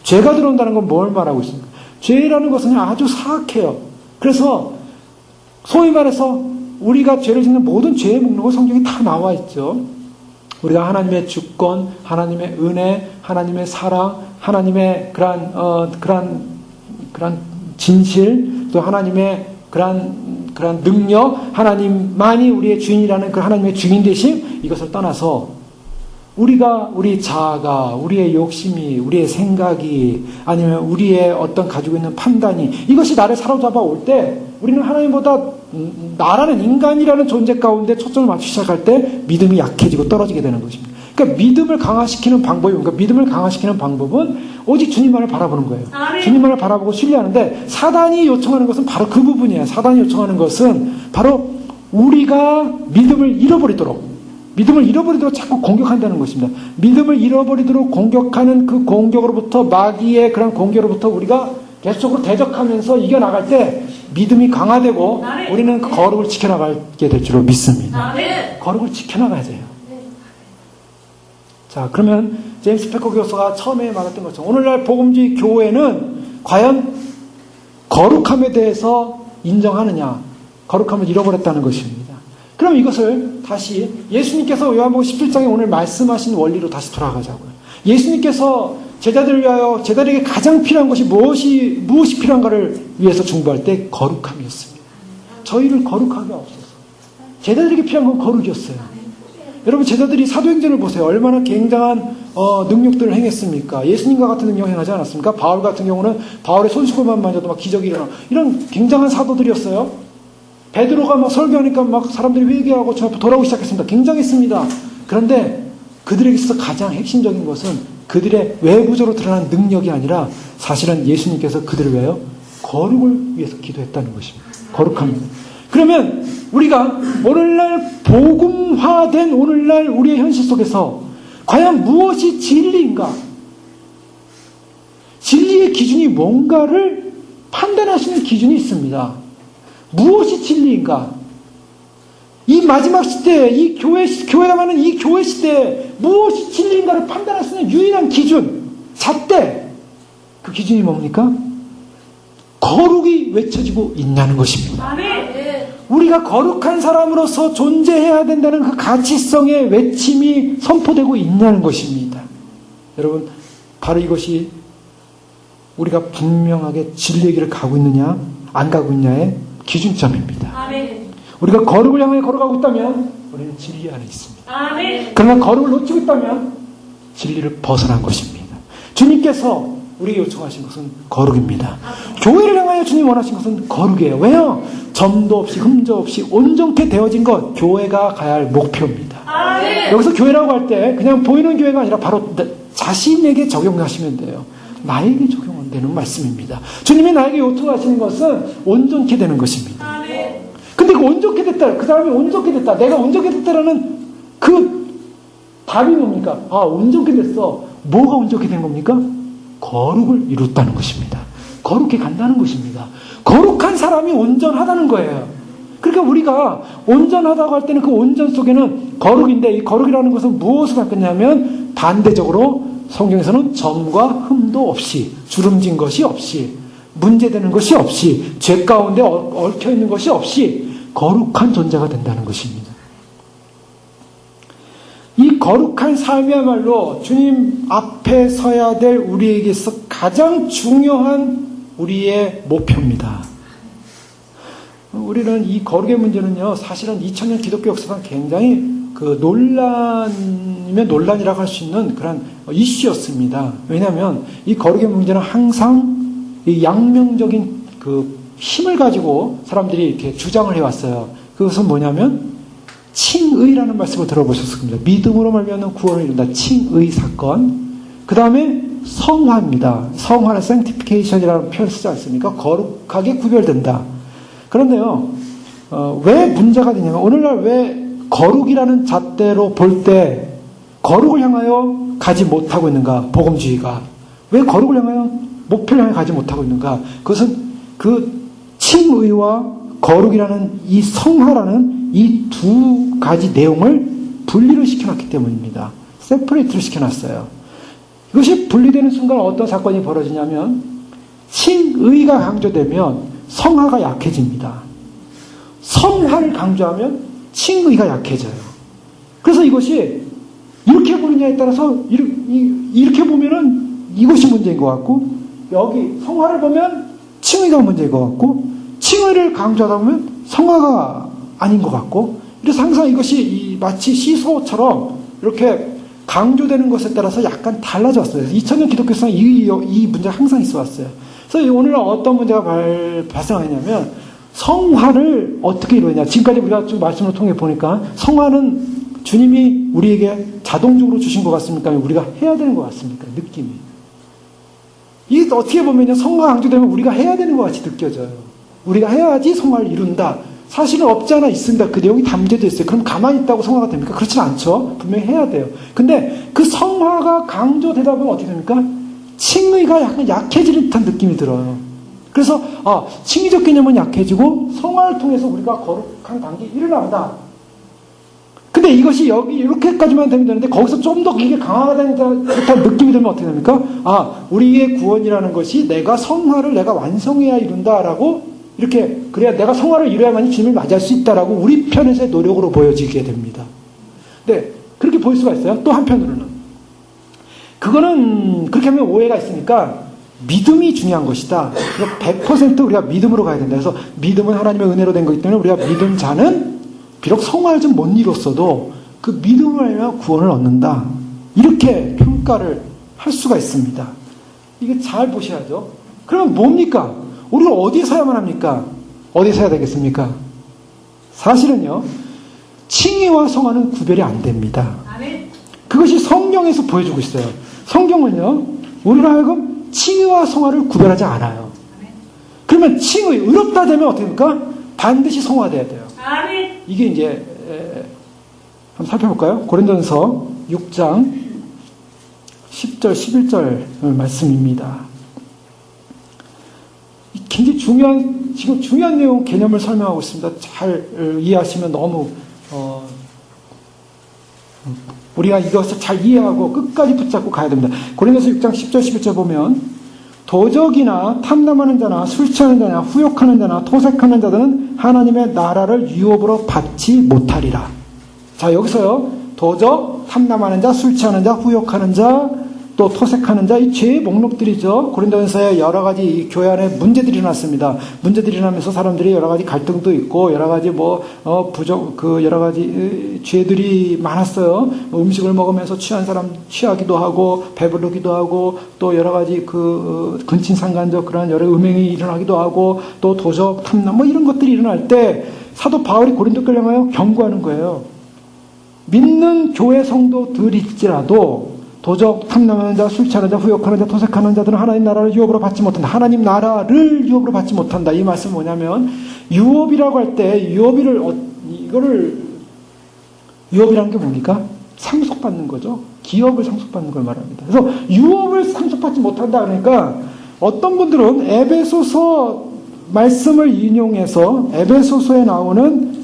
죄가 들어온다는 건 뭘 말하고 있습니까? 죄라는 것은 아주 사악해요. 그래서 소위 말해서 우리가 죄를 짓는 모든 죄의 목록을 성경에 다 나와 있죠. 우리가 하나님의 주권, 하나님의 은혜, 하나님의 사랑, 하나님의 그러한 진실, 또 하나님의 그런 능력, 하나님만이 우리의 주인이라는 그 하나님의 주인 되심, 이것을 떠나서 우리 자아가, 우리의 욕심이, 우리의 생각이, 아니면 우리의 어떤 가지고 있는 판단이, 이것이 나를 사로잡아 올 때 우리는 하나님보다 나라는 인간이라는 존재 가운데 초점을 맞추기 시작할 때 믿음이 약해지고 떨어지게 되는 것입니다. 그러니까 믿음을 강화시키는 방법은 오직 주님만을 바라보는 거예요. 주님만을 바라보고 신뢰하는데 사단이 요청하는 것은 바로 그 부분이에요. 사단이 요청하는 것은 바로 우리가 믿음을 잃어버리도록 자꾸 공격한다는 것입니다. 믿음을 잃어버리도록 공격하는 그 공격으로부터, 마귀의 그런 공격으로부터 우리가 계속적으로 대적하면서 이겨나갈 때 믿음이 강화되고 우리는 그 거룩을 지켜나가게 될 줄로 믿습니다. 거룩을 지켜나가야 돼요. 자, 그러면 제임스 패커 교수가 처음에 말했던 것처럼 오늘날 복음주의 교회는 과연 거룩함에 대해서 인정하느냐, 거룩함을 잃어버렸다는 것입니다. 그럼 이것을 다시 예수님께서 요한복음 17장에 오늘 말씀하신 원리로 다시 돌아가자고요. 예수님께서 제자들을 위하여 제자들에게 가장 필요한 것이 무엇이 필요한가를 위해서 중보할 때 거룩함이었습니다. 저희를 거룩하게 하옵소서. 제자들에게 필요한 건 거룩이었어요. 여러분, 제자들이 사도행전을 보세요. 얼마나 굉장한 능력들을 행했습니까? 예수님과 같은 능력을 행하지 않았습니까? 바울 같은 경우는 바울의 손수건만 만져도 막 기적이 일어나, 이런 굉장한 사도들이었어요. 베드로가 막 설교하니까 막 사람들이 회개하고 저 앞에 돌아오기 시작했습니다. 굉장했습니다. 그런데 그들에게 있어서 가장 핵심적인 것은 그들의 외부적으로 드러난 능력이 아니라 사실은 예수님께서 그들을 위하여 거룩을 위해서 기도했다는 것입니다. 거룩합니다. 그러면 우리가 오늘날 복음화된 오늘날 우리의 현실 속에서 과연 무엇이 진리인가? 진리의 기준이 뭔가를 판단하시는 기준이 있습니다. 무엇이 진리인가? 이 마지막 시대에, 이 교회가 많은 이 교회 시대에 무엇이 진리인가를 판단할 수 있는 유일한 기준, 잣대. 그 기준이 뭡니까? 거룩이 외쳐지고 있냐는 것입니다. 우리가 거룩한 사람으로서 존재해야 된다는 그 가치성의 외침이 선포되고 있냐는 것입니다. 여러분, 바로 이것이 우리가 분명하게 진리의 길을 가고 있느냐, 안 가고 있냐의 기준점입니다. 우리가 거룩을 향해 걸어가고 있다면 우리는 진리 안에 있습니다. 그러나 거룩을 놓치고 있다면 진리를 벗어난 것입니다. 주님께서 우리에게 요청하신 것은 거룩입니다. 교회를 향하여 주님 원하신 것은 거룩이에요. 왜요? 점도 없이 흠도 없이 온전케 되어진 것, 교회가 가야 할 목표입니다. 여기서 교회라고 할 때 그냥 보이는 교회가 아니라 바로 자신에게 적용하시면 돼요. 나에게 적용되는 말씀입니다. 주님이 나에게 요청하시는 것은 온전케 되는 것입니다. 근데 그 온전케 됐다, 그 사람이 온전케 됐다, 내가 온전케 됐다라는 그 답이 뭡니까? 아, 온전케 됐어. 뭐가 온전케 된 겁니까? 거룩을 이뤘다는 것입니다. 거룩해 간다는 것입니다. 거룩한 사람이 온전하다는 거예요. 그러니까 우리가 온전하다고 할 때는 그 온전 속에는 거룩인데, 이 거룩이라는 것은 무엇을 갖겠냐면 반대적으로 성경에서는 점과 흠도 없이, 주름진 것이 없이, 문제되는 것이 없이, 죄 가운데 얽혀 있는 것이 없이 거룩한 존재가 된다는 것입니다. 이 거룩한 삶이야말로 주님 앞에 서야 될 우리에게서 가장 중요한 우리의 목표입니다. 우리는 이 거룩의 문제는요, 사실은 2000년 기독교 역사상 굉장히 그 논란이면 논란이라고 할 수 있는 그런 이슈였습니다. 왜냐하면 이 거룩의 문제는 항상 이 양명적인 그 힘을 가지고 사람들이 이렇게 주장을 해왔어요. 그것은 뭐냐면 칭의라는 말씀을 들어보셨을 겁니다. 믿음으로 말미암는 구원을 이룬다. 칭의 사건. 그 다음에 성화입니다. 성화는 sanctification이라는 표현을 쓰지 않습니까? 거룩하게 구별된다. 그런데요, 왜 문제가 되냐면 오늘날 왜 거룩이라는 잣대로 볼 때 거룩을 향하여 가지 못하고 있는가? 복음주의가. 왜 거룩을 향하여 목표를 향해 가지 못하고 있는가? 그것은 그 칭의와 거룩이라는 이 성화라는 이 두 가지 내용을 분리를 시켜놨기 때문입니다. 세퍼레이트를 시켜놨어요. 이것이 분리되는 순간 어떤 사건이 벌어지냐면 칭의가 강조되면 성화가 약해집니다. 성화를 강조하면 칭의가 약해져요. 그래서 이것이 이렇게 보느냐에 따라서 이렇게 보면은 이것이 문제인 것 같고, 여기 성화를 보면 칭의가 문제인 것 같고, 칭의를 강조하다 보면 성화가 아닌 것 같고, 그래서 항상 이것이 마치 시소처럼 이렇게 강조되는 것에 따라서 약간 달라졌어요. 2000년 기독교상 이 문제가 항상 있어 왔어요. 그래서 오늘날 어떤 문제가 발생하냐면 성화를 어떻게 이루느냐. 지금까지 우리가 좀 말씀을 통해 보니까 성화는 주님이 우리에게 자동적으로 주신 것 같습니까? 우리가 해야 되는 것 같습니까? 느낌이. 이게 어떻게 보면 성화가 강조되면 우리가 해야 되는 것 같이 느껴져요. 우리가 해야지 성화를 이룬다. 사실은 없지 않아 있습니다. 그 내용이 담겨져 있어요. 그럼 가만히 있다고 성화가 됩니까? 그렇진 않죠. 분명히 해야 돼요. 근데 그 성화가 강조되다 보면 어떻게 됩니까? 칭의가 약간 약해지는 듯한 느낌이 들어요. 그래서 칭의적 개념은 약해지고 성화를 통해서 우리가 거룩한 단계에 일어난다. 근데 이것이 여기 이렇게까지만 되면 되는데 거기서 좀 더 이게 강화되는 듯한 느낌이 들면 어떻게 됩니까? 우리의 구원이라는 것이 내가 성화를 내가 완성해야 이룬다라고, 이렇게 그래야 내가 성화를 이뤄야만이 주님을 맞이할 수 있다라고 우리 편에서의 노력으로 보여지게 됩니다. 네, 그렇게 보일 수가 있어요. 또 한편으로는 그거는 그렇게 하면 오해가 있으니까 믿음이 중요한 것이다. 100% 우리가 믿음으로 가야 된다. 그래서 믿음은 하나님의 은혜로 된 거기 때문에 우리가 믿은 자는 비록 성화를 좀 못 이뤘어도 그 믿음을 알면 구원을 얻는다. 이렇게 평가를 할 수가 있습니다. 이게 잘 보셔야죠. 그러면 뭡니까? 우리가 어디에 서야만 합니까? 어디에 서야 되겠습니까? 사실은요, 칭의와 성화는 구별이 안 됩니다. 그것이 성경에서 보여주고 있어요. 성경은요, 우리로 하여금 칭의와 성화를 구별하지 않아요. 그러면 칭의, 의롭다 되면 어떻게 됩니까? 반드시 성화돼야 돼요. 이게 이제 한번 살펴볼까요? 고린도전서 6장 10절 11절 말씀입니다. 굉장히 지금 중요한 내용 개념을 설명하고 있습니다. 잘 이해하시면 너무 우리가 이것을 잘 이해하고 끝까지 붙잡고 가야 됩니다. 고린도서 6장 10절 11절 보면 도적이나 탐남하는 자나 술 취하는 자나 후욕하는 자나 토색하는 자들은 하나님의 나라를 유업으로 받지 못하리라. 자, 여기서요. 도적, 탐남하는 자, 술 취하는 자, 후욕하는 자, 또 토색하는 자, 이 죄의 목록들이죠. 고린도전서에 여러 가지 이 교회 안에 문제들이 일어났습니다. 문제들이 일어나면서 사람들이 여러 가지 갈등도 있고, 여러 가지 여러 가지 죄들이 많았어요. 음식을 먹으면서 취한 사람 취하기도 하고, 배부르기도 하고, 또 여러 가지 근친상간적 그런 여러 음행이 일어나기도 하고, 또 도적, 탐남, 이런 것들이 일어날 때, 사도 바울이 고린도 교회를 향하여 경고하는 거예요. 믿는 교회 성도들일지라도, 도적, 탐남하는 자, 술 취하는 자, 후욕하는 자, 토색하는 자들은 하나님 나라를 유업으로 받지 못한다. 하나님 나라를 유업으로 받지 못한다. 이 말씀은 뭐냐면 유업이라고 할 때 유업이라는 게 뭡니까? 상속받는 거죠. 기업을 상속받는 걸 말합니다. 그래서 유업을 상속받지 못한다 그러니까 어떤 분들은 에베소서 말씀을 인용해서 에베소서에 나오는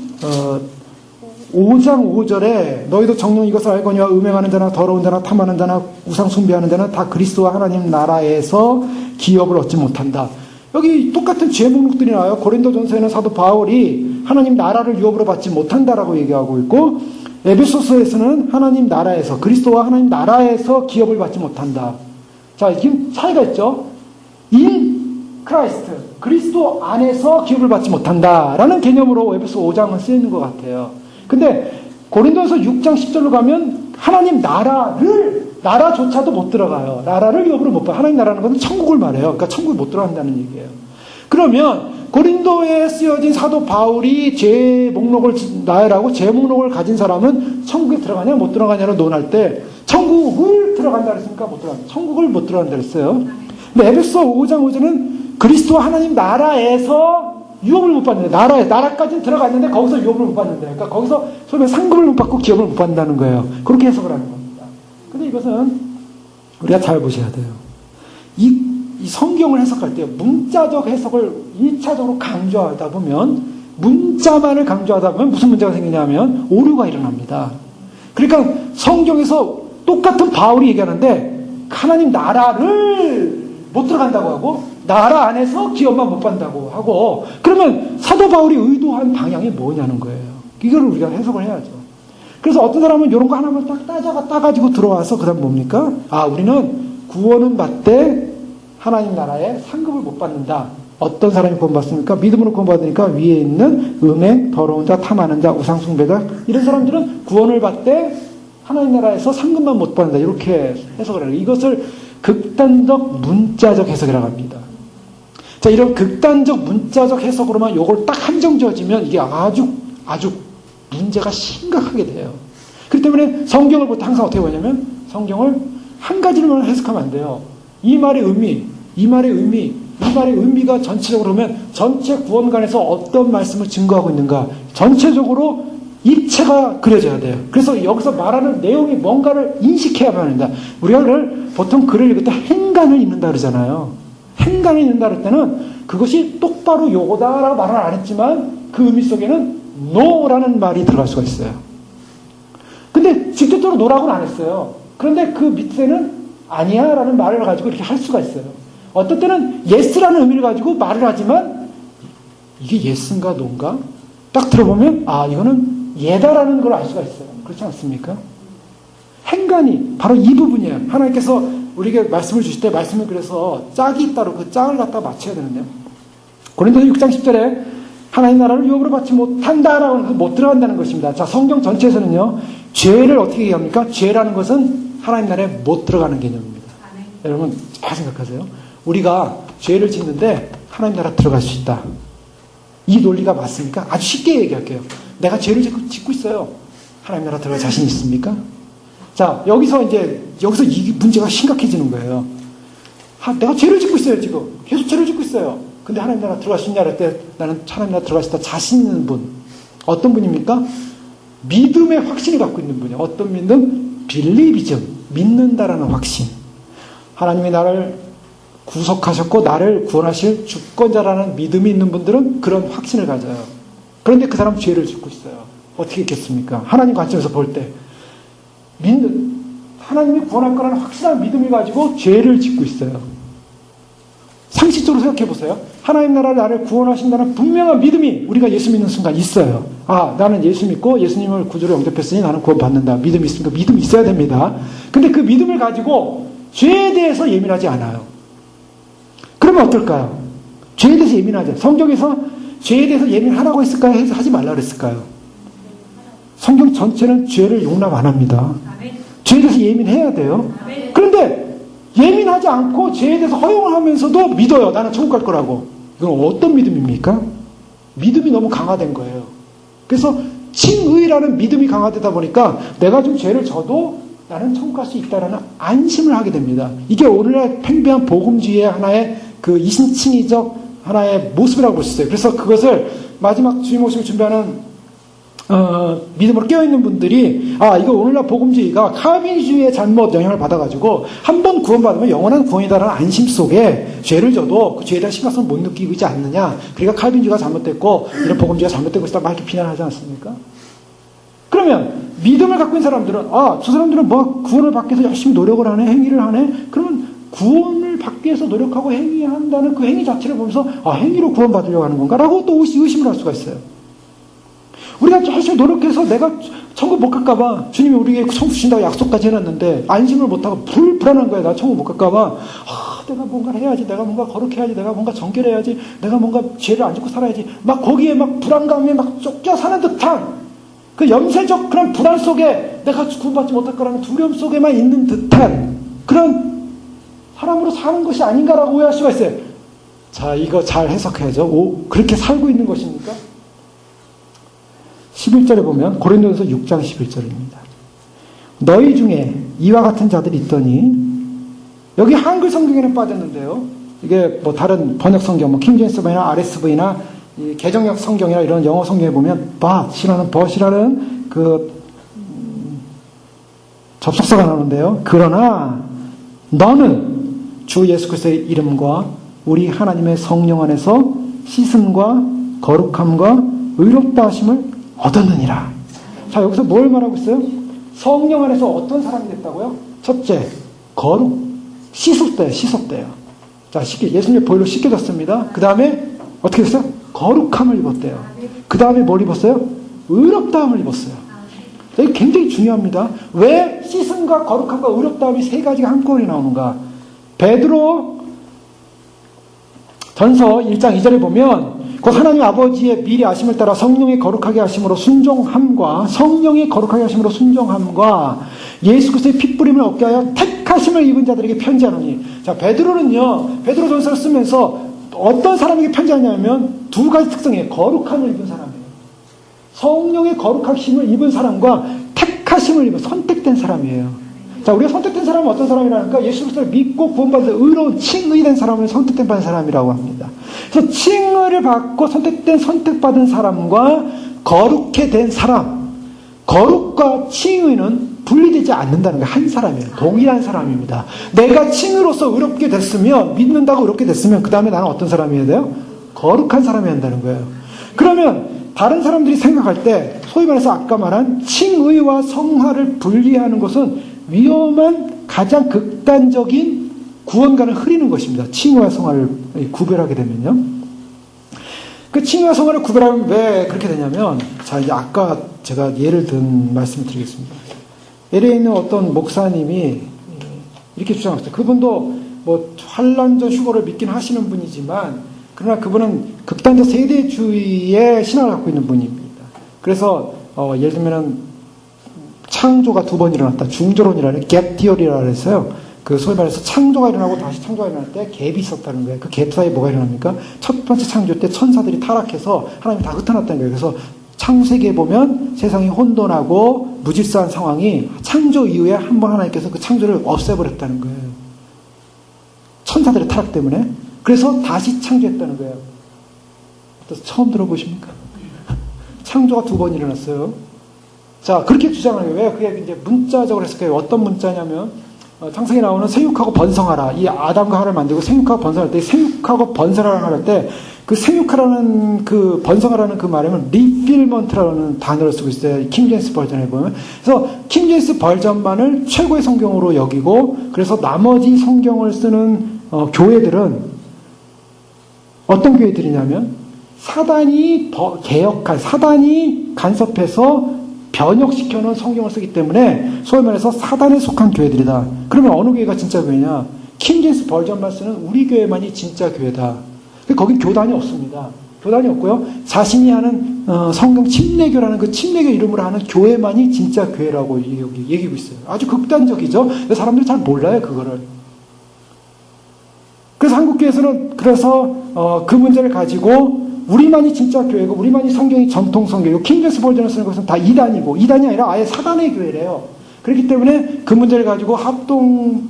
5장 5절에 너희도 정녕 이것을 알거니와 음행하는 자나 더러운 자나 탐하는 자나 우상 숭배하는 자는 다 그리스도와 하나님 나라에서 기업을 얻지 못한다. 여기 똑같은 죄 목록들이 나와요. 고린도전서에는 사도 바울이 하나님 나라를 유업으로 받지 못한다라고 얘기하고 있고 에베소서에서는 하나님 나라에서 그리스도와 하나님 나라에서 기업을 받지 못한다. 자, 지금 차이가 있죠. In Christ, 그리스도 안에서 기업을 받지 못한다라는 개념으로 에베소 5장은 쓰이는 것 같아요. 근데 고린도서 6장 10절로 가면 하나님 나라조차도 못 들어가요. 나라를 유업으로 못 봐요. 하나님 나라는 것은 천국을 말해요. 그러니까 천국에 못 들어간다는 얘기예요. 그러면 고린도에 쓰여진 사도 바울이 제 목록을 나열하고 제 목록을 가진 사람은 천국에 들어가냐 못 들어가냐로 논할 때 천국을 들어간다 그랬습니까? 못 들어간다. 천국을 못 들어간다 그랬어요. 근데 에베소 5장 5절은 그리스도와 하나님 나라에서 유업을 못 받는데 나라까지는 들어갔는데 거기서 유업을 못 받는데 그러니까 거기서 소위 상급을 못 받고 기업을 못 받는다는 거예요. 그렇게 해석을 하는 겁니다. 근데 이것은 우리가 잘 보셔야 돼요. 이 성경을 해석할 때 문자적 해석을 1차적으로 강조하다 보면 문자만을 강조하다 보면 무슨 문제가 생기냐면 오류가 일어납니다. 그러니까 성경에서 똑같은 바울이 얘기하는데 하나님 나라를 못 들어간다고 하고 나라 안에서 기업만 못 받는다고 하고 그러면 사도 바울이 의도한 방향이 뭐냐는 거예요. 이걸 우리가 해석을 해야죠. 그래서 어떤 사람은 이런 거 하나만 딱 따가지고 들어와서 그 다음 뭡니까? 우리는 구원은 받되 하나님 나라에 상급을 못 받는다. 어떤 사람이 구원받습니까? 믿음으로 구원받으니까 위에 있는 음행, 더러운 자, 탐하는 자, 우상숭배자 이런 사람들은 구원을 받되 하나님 나라에서 상급만 못 받는다. 이렇게 해석을 해요. 이것을 극단적 문자적 해석이라고 합니다. 자, 이런 극단적 문자적 해석으로만 요걸 딱 한정 지어지면 이게 아주 문제가 심각하게 돼요. 그렇기 때문에 성경을 볼 때 항상 어떻게 보냐면 성경을 한 가지로만 해석하면 안 돼요. 이 말의 의미가 전체적으로 보면 전체 구원관에서 어떤 말씀을 증거하고 있는가 전체적으로 입체가 그려져야 돼요. 그래서 여기서 말하는 내용이 뭔가를 인식해야만 합니다. 우리가 보통 글을 읽을 때 행간을 읽는다 그러잖아요. 행간을 읽는다 그럴 때는 그것이 똑바로 요거다라고 말은 안 했지만 그 의미 속에는 no라는 말이 들어갈 수가 있어요. 근데 직접적으로 no라고는 안 했어요. 그런데 그 밑에는 아니야 라는 말을 가지고 이렇게 할 수가 있어요. 어떤 때는 yes라는 의미를 가지고 말을 하지만 이게 yes인가 no인가? 딱 들어보면 이거는 예다라는 걸 알 수가 있어요. 그렇지 않습니까? 행간이 바로 이 부분이에요. 하나님께서 우리에게 말씀을 주실 때 말씀을 그래서 짝이 있다로 그 짝을 갖다 맞춰야 되는데요. 고린도서 6장 10절에 하나님 나라를 유업으로 받지 못한다라고 해서 못 들어간다는 것입니다. 자, 성경 전체에서는요. 죄를 어떻게 얘기합니까? 죄라는 것은 하나님 나라에 못 들어가는 개념입니다. 여러분 잘 생각하세요. 우리가 죄를 짓는데 하나님 나라 들어갈 수 있다. 이 논리가 맞습니까? 아주 쉽게 얘기할게요. 내가 죄를 짓고 있어요. 하나님 나라 들어갈 자신 있습니까? 자, 여기서 이 문제가 심각해지는 거예요. 내가 죄를 짓고 있어요, 지금. 계속 죄를 짓고 있어요. 근데 하나님 나라 들어갈 수 있냐 할 때 나는 하나님 나라 들어갈 수 있다 자신 있는 분. 어떤 분입니까? 믿음의 확신을 갖고 있는 분이에요. 어떤 믿음? 빌리비즘. 믿는다라는 확신. 하나님의 나라를 구속하셨고 나를 구원하실 주권자라는 믿음이 있는 분들은 그런 확신을 가져요. 그런데 그 사람은 죄를 짓고 있어요. 어떻게 했겠습니까? 하나님 관점에서 볼 때 하나님이 구원할 거라는 확실한 믿음을 가지고 죄를 짓고 있어요. 상식적으로 생각해 보세요. 하나님 나를 구원하신다는 분명한 믿음이 우리가 예수 믿는 순간 있어요. 아, 나는 예수 믿고 예수님을 구주로 영접했으니 나는 구원받는다. 믿음이 있으니까 믿음이 있어야 됩니다. 근데 그 믿음을 가지고 죄에 대해서 예민하지 않아요. 그러면 어떨까요? 죄에 대해서 예민하죠. 성경에서 죄에 대해서 예민하라고 했을까요? 해서 하지 말라고 했을까요? 성경 전체는 죄를 용납 안 합니다. 죄에 대해서 예민해야 돼요. 그런데 예민하지 않고 죄에 대해서 허용을 하면서도 믿어요. 나는 천국 갈 거라고. 이건 어떤 믿음입니까? 믿음이 너무 강화된 거예요. 그래서 칭의라는 믿음이 강화되다 보니까 내가 좀 죄를 져도 나는 천국 갈 수 있다라는 안심을 하게 됩니다. 이게 오늘날 팽배한 복음주의의 하나의 그 이신칭의적 하나의 모습이라고 볼 수 있어요. 그래서 그것을 마지막 주님 오심을 준비하는 믿음으로 깨어있는 분들이 이거 오늘날 복음주의가 칼빈주의의 잘못 영향을 받아가지고 한 번 구원받으면 영원한 구원이다라는 안심 속에 죄를 져도 그 죄에 대한 심각성을 못 느끼고 있지 않느냐. 그러니까 칼빈주의가 잘못됐고 이런 복음주의가 잘못되고 있다 막 이렇게 비난하지 않습니까? 그러면 믿음을 갖고 있는 사람들은 저 사람들은 뭐 구원을 받기 위해서 열심히 노력을 하네, 행위를 하네. 그러면 구원을 받기 위해서 노력하고 행위한다는 그 행위 자체를 보면서 행위로 구원받으려고 하는 건가라고 또 의심을 할 수가 있어요. 우리가 열심히 노력해서 내가 천국 못 갈까봐 주님이 우리에게 천국 주신다고 약속까지 해놨는데 안심을 못하고 불안한 거야. 나 천국 못 갈까봐 내가 뭔가를 해야지, 내가 뭔가 거룩해야지, 내가 뭔가 정결해야지, 내가 뭔가 죄를 안 짓고 살아야지, 막 거기에 막 불안감에 막 쫓겨 사는 듯한 그 염세적 그런 불안 속에 내가 구원받지 못할 거라는 두려움 속에만 있는 듯한 그런 사람으로 사는 것이 아닌가라고 오해할 수가 있어요. 자, 이거 잘 해석해야죠. 그렇게 살고 있는 것입니까? 11절에 보면 고린도전서 6장 11절입니다. 너희 중에 이와 같은 자들이 있더니, 여기 한글 성경에는 빠졌는데요. 이게 뭐 다른 번역 성경, 킹제임스나 RSV나 개정역 성경이나 이런 영어 성경에 보면 but이라는 그 접속사가 나오는데요. 그러나 너는 주 예수 그리스도의 이름과 우리 하나님의 성령 안에서 씻음과 거룩함과 의롭다 하심을 얻었느니라. 자, 여기서 뭘 말하고 있어요? 성령 안에서 어떤 사람이 됐다고요? 첫째, 거룩, 씻었대요. 자, 예수님의 보혈로 씻겨졌습니다. 그 다음에 어떻게 됐어요? 거룩함을 입었대요. 그 다음에 뭘 입었어요? 의롭다함을 입었어요. 이게 굉장히 중요합니다. 왜 씻음과 거룩함과 의롭다함이 세 가지가 한꺼번에 나오는가? 베드로 전서 1장 2절에 보면 그 하나님 아버지의 미리 아심을 따라 성령의 거룩하게 하심으로 순종함과 예수 그리스도의 핏부림을 얻게 하여 택하심을 입은 자들에게 편지하노니. 자, 베드로는요, 베드로 전서를 쓰면서 어떤 사람에게 편지하냐면 두 가지 특성이에요. 거룩함을 입은 사람이에요. 성령의 거룩하심을 입은 사람과 택하심을 입은 선택된 사람이에요. 자, 우리가 선택된 사람은 어떤 사람이라니까? 예수 그리스도를 믿고 구원받아서 의로운 칭의된 사람을 선택된 사람이라고 합니다. 그래서 칭의를 받고 선택받은 사람과 거룩해 된 사람, 거룩과 칭의는 분리되지 않는다는 게 한 사람이에요. 동일한 사람입니다. 내가 칭의로서 의롭게 됐으면, 믿는다고 의롭게 됐으면 그 다음에 나는 어떤 사람이어야 돼요? 거룩한 사람이어야 한다는 거예요. 그러면 다른 사람들이 생각할 때 소위 말해서 아까 말한 칭의와 성화를 분리하는 것은 위험한 가장 극단적인 구원관을 흐리는 것입니다. 칭의와 성화를 구별하게 되면요. 그 칭의와 성화를 구별하면 왜 그렇게 되냐면, 자, 이제 아까 제가 예를 든 말씀을 드리겠습니다. LA에 있는 어떤 목사님이 이렇게 주장했어요. 그분도 뭐 환란전 휴거를 믿긴 하시는 분이지만, 그러나 그분은 극단적 세대주의의 신앙을 갖고 있는 분입니다. 그래서 예를 들면은 창조가 두 번 일어났다. 중조론이라는 갭 티어리라고 해서요. 그 소위 말해서 창조가 일어나고 다시 창조가 일어날 때 갭이 있었다는 거예요. 그 갭 사이에 뭐가 일어납니까? 첫 번째 창조 때 천사들이 타락해서 하나님이 다 흩어놨다는 거예요. 그래서 창세기에 보면 세상이 혼돈하고 무질서한 상황이 창조 이후에 한 번 하나님께서 그 창조를 없애버렸다는 거예요. 천사들의 타락 때문에. 그래서 다시 창조했다는 거예요. 처음 들어보십니까? 창조가 두 번 일어났어요. 자, 그렇게 주장을 해요. 왜? 그게 이제 문자적으로 했을까요? 어떤 문자냐면, 창세기에 나오는 생육하고 번성하라. 이 아담과 하와를 만들고 생육하고 번성할 때 생육하고 번성하라 할 때 그 생육하라는 그 번성하라는 그 말에는 리필먼트라는 단어를 쓰고 있어요. 킹제임스 버전에 보면. 그래서 킹제임스 버전만을 최고의 성경으로 여기고 그래서 나머지 성경을 쓰는 교회들은 어떤 교회들이냐면 사단이 간섭해서 변혁시켜 놓은 성경을 쓰기 때문에 소위 말해서 사단에 속한 교회들이다. 그러면 어느 교회가 진짜 교회냐? 킹제임스 버전만 쓰는 우리 교회만이 진짜 교회다. 거긴 교단이 없습니다. 교단이 없고요. 자신이 하는 성경 침례교라는 그 침례교 이름으로 하는 교회만이 진짜 교회라고 얘기하고 있어요. 아주 극단적이죠. 근데 사람들이 잘 몰라요, 그거를. 그래서 한국교회에서는 그 문제를 가지고 우리만이 진짜 교회고 우리만이 성경이 전통 성경이고 킹제임스 버전을 쓰는 것은 다 이단이고 이단이 아니라 아예 사단의 교회래요. 그렇기 때문에 그 문제를 가지고 합동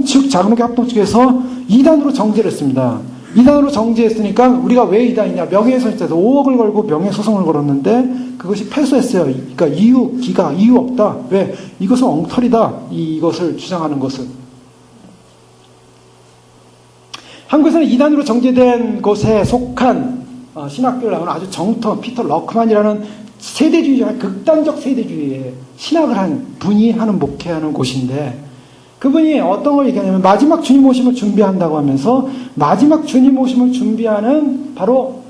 측, 자금계 합동 측에서 2단으로 정지를 했습니다. 2단으로 정지했으니까 우리가 왜 2단이냐? 명예훼손죄에서 5억을 걸고 명예소송을 걸었는데 그것이 패소했어요. 그러니까 이유 없다. 왜? 이것은 엉터리다. 이것을 주장하는 것은. 한국에서는 2단으로 정제된 곳에 속한 신학교를 나오는 아주 정통 피터 러크만이라는 세대주의자, 극단적 세대주의에 신학을 한 분이 하는 목회하는 곳인데 그분이 어떤 걸 얘기하냐면 마지막 주님 오심을 준비한다고 하면서 마지막 주님 오심을 준비하는 바로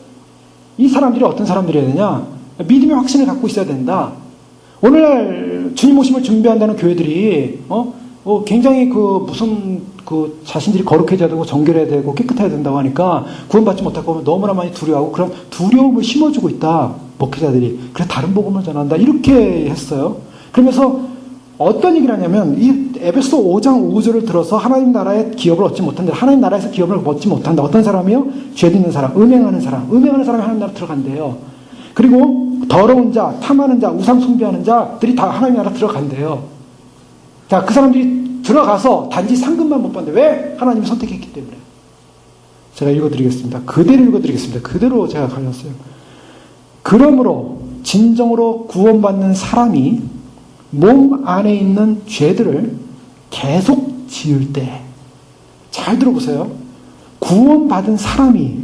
이 사람들이 어떤 사람들이어야 되냐? 믿음의 확신을 갖고 있어야 된다. 오늘날 주님 오심을 준비한다는 교회들이 굉장히 자신들이 거룩해져야 되고 정결해야 되고 깨끗해야 된다고 하니까 구원받지 못할 거면 너무나 많이 두려워하고 그런 두려움을 심어주고 있다. 목회자들이. 그래서 다른 복음을 전한다. 이렇게 했어요. 그러면서 어떤 얘기를 하냐면 이 에베소 5장 5절을 들어서 하나님 나라의 기업을 얻지 못한다. 하나님 나라에서 기업을 얻지 못한다. 어떤 사람이요? 죄 짓는 사람, 음행하는 사람이 하나님 나라 들어간대요. 그리고 더러운 자, 탐하는 자, 우상 숭배하는 자들이 다 하나님 나라 들어간대요. 자, 그 사람들이 들어가서 단지 상급만 못 받는데 왜? 하나님이 선택했기 때문에. 제가 읽어드리겠습니다. 그대로 제가 가졌어요. 그러므로 진정으로 구원받는 사람이 몸 안에 있는 죄들을 계속 지을 때, 잘 들어보세요. 구원받은 사람이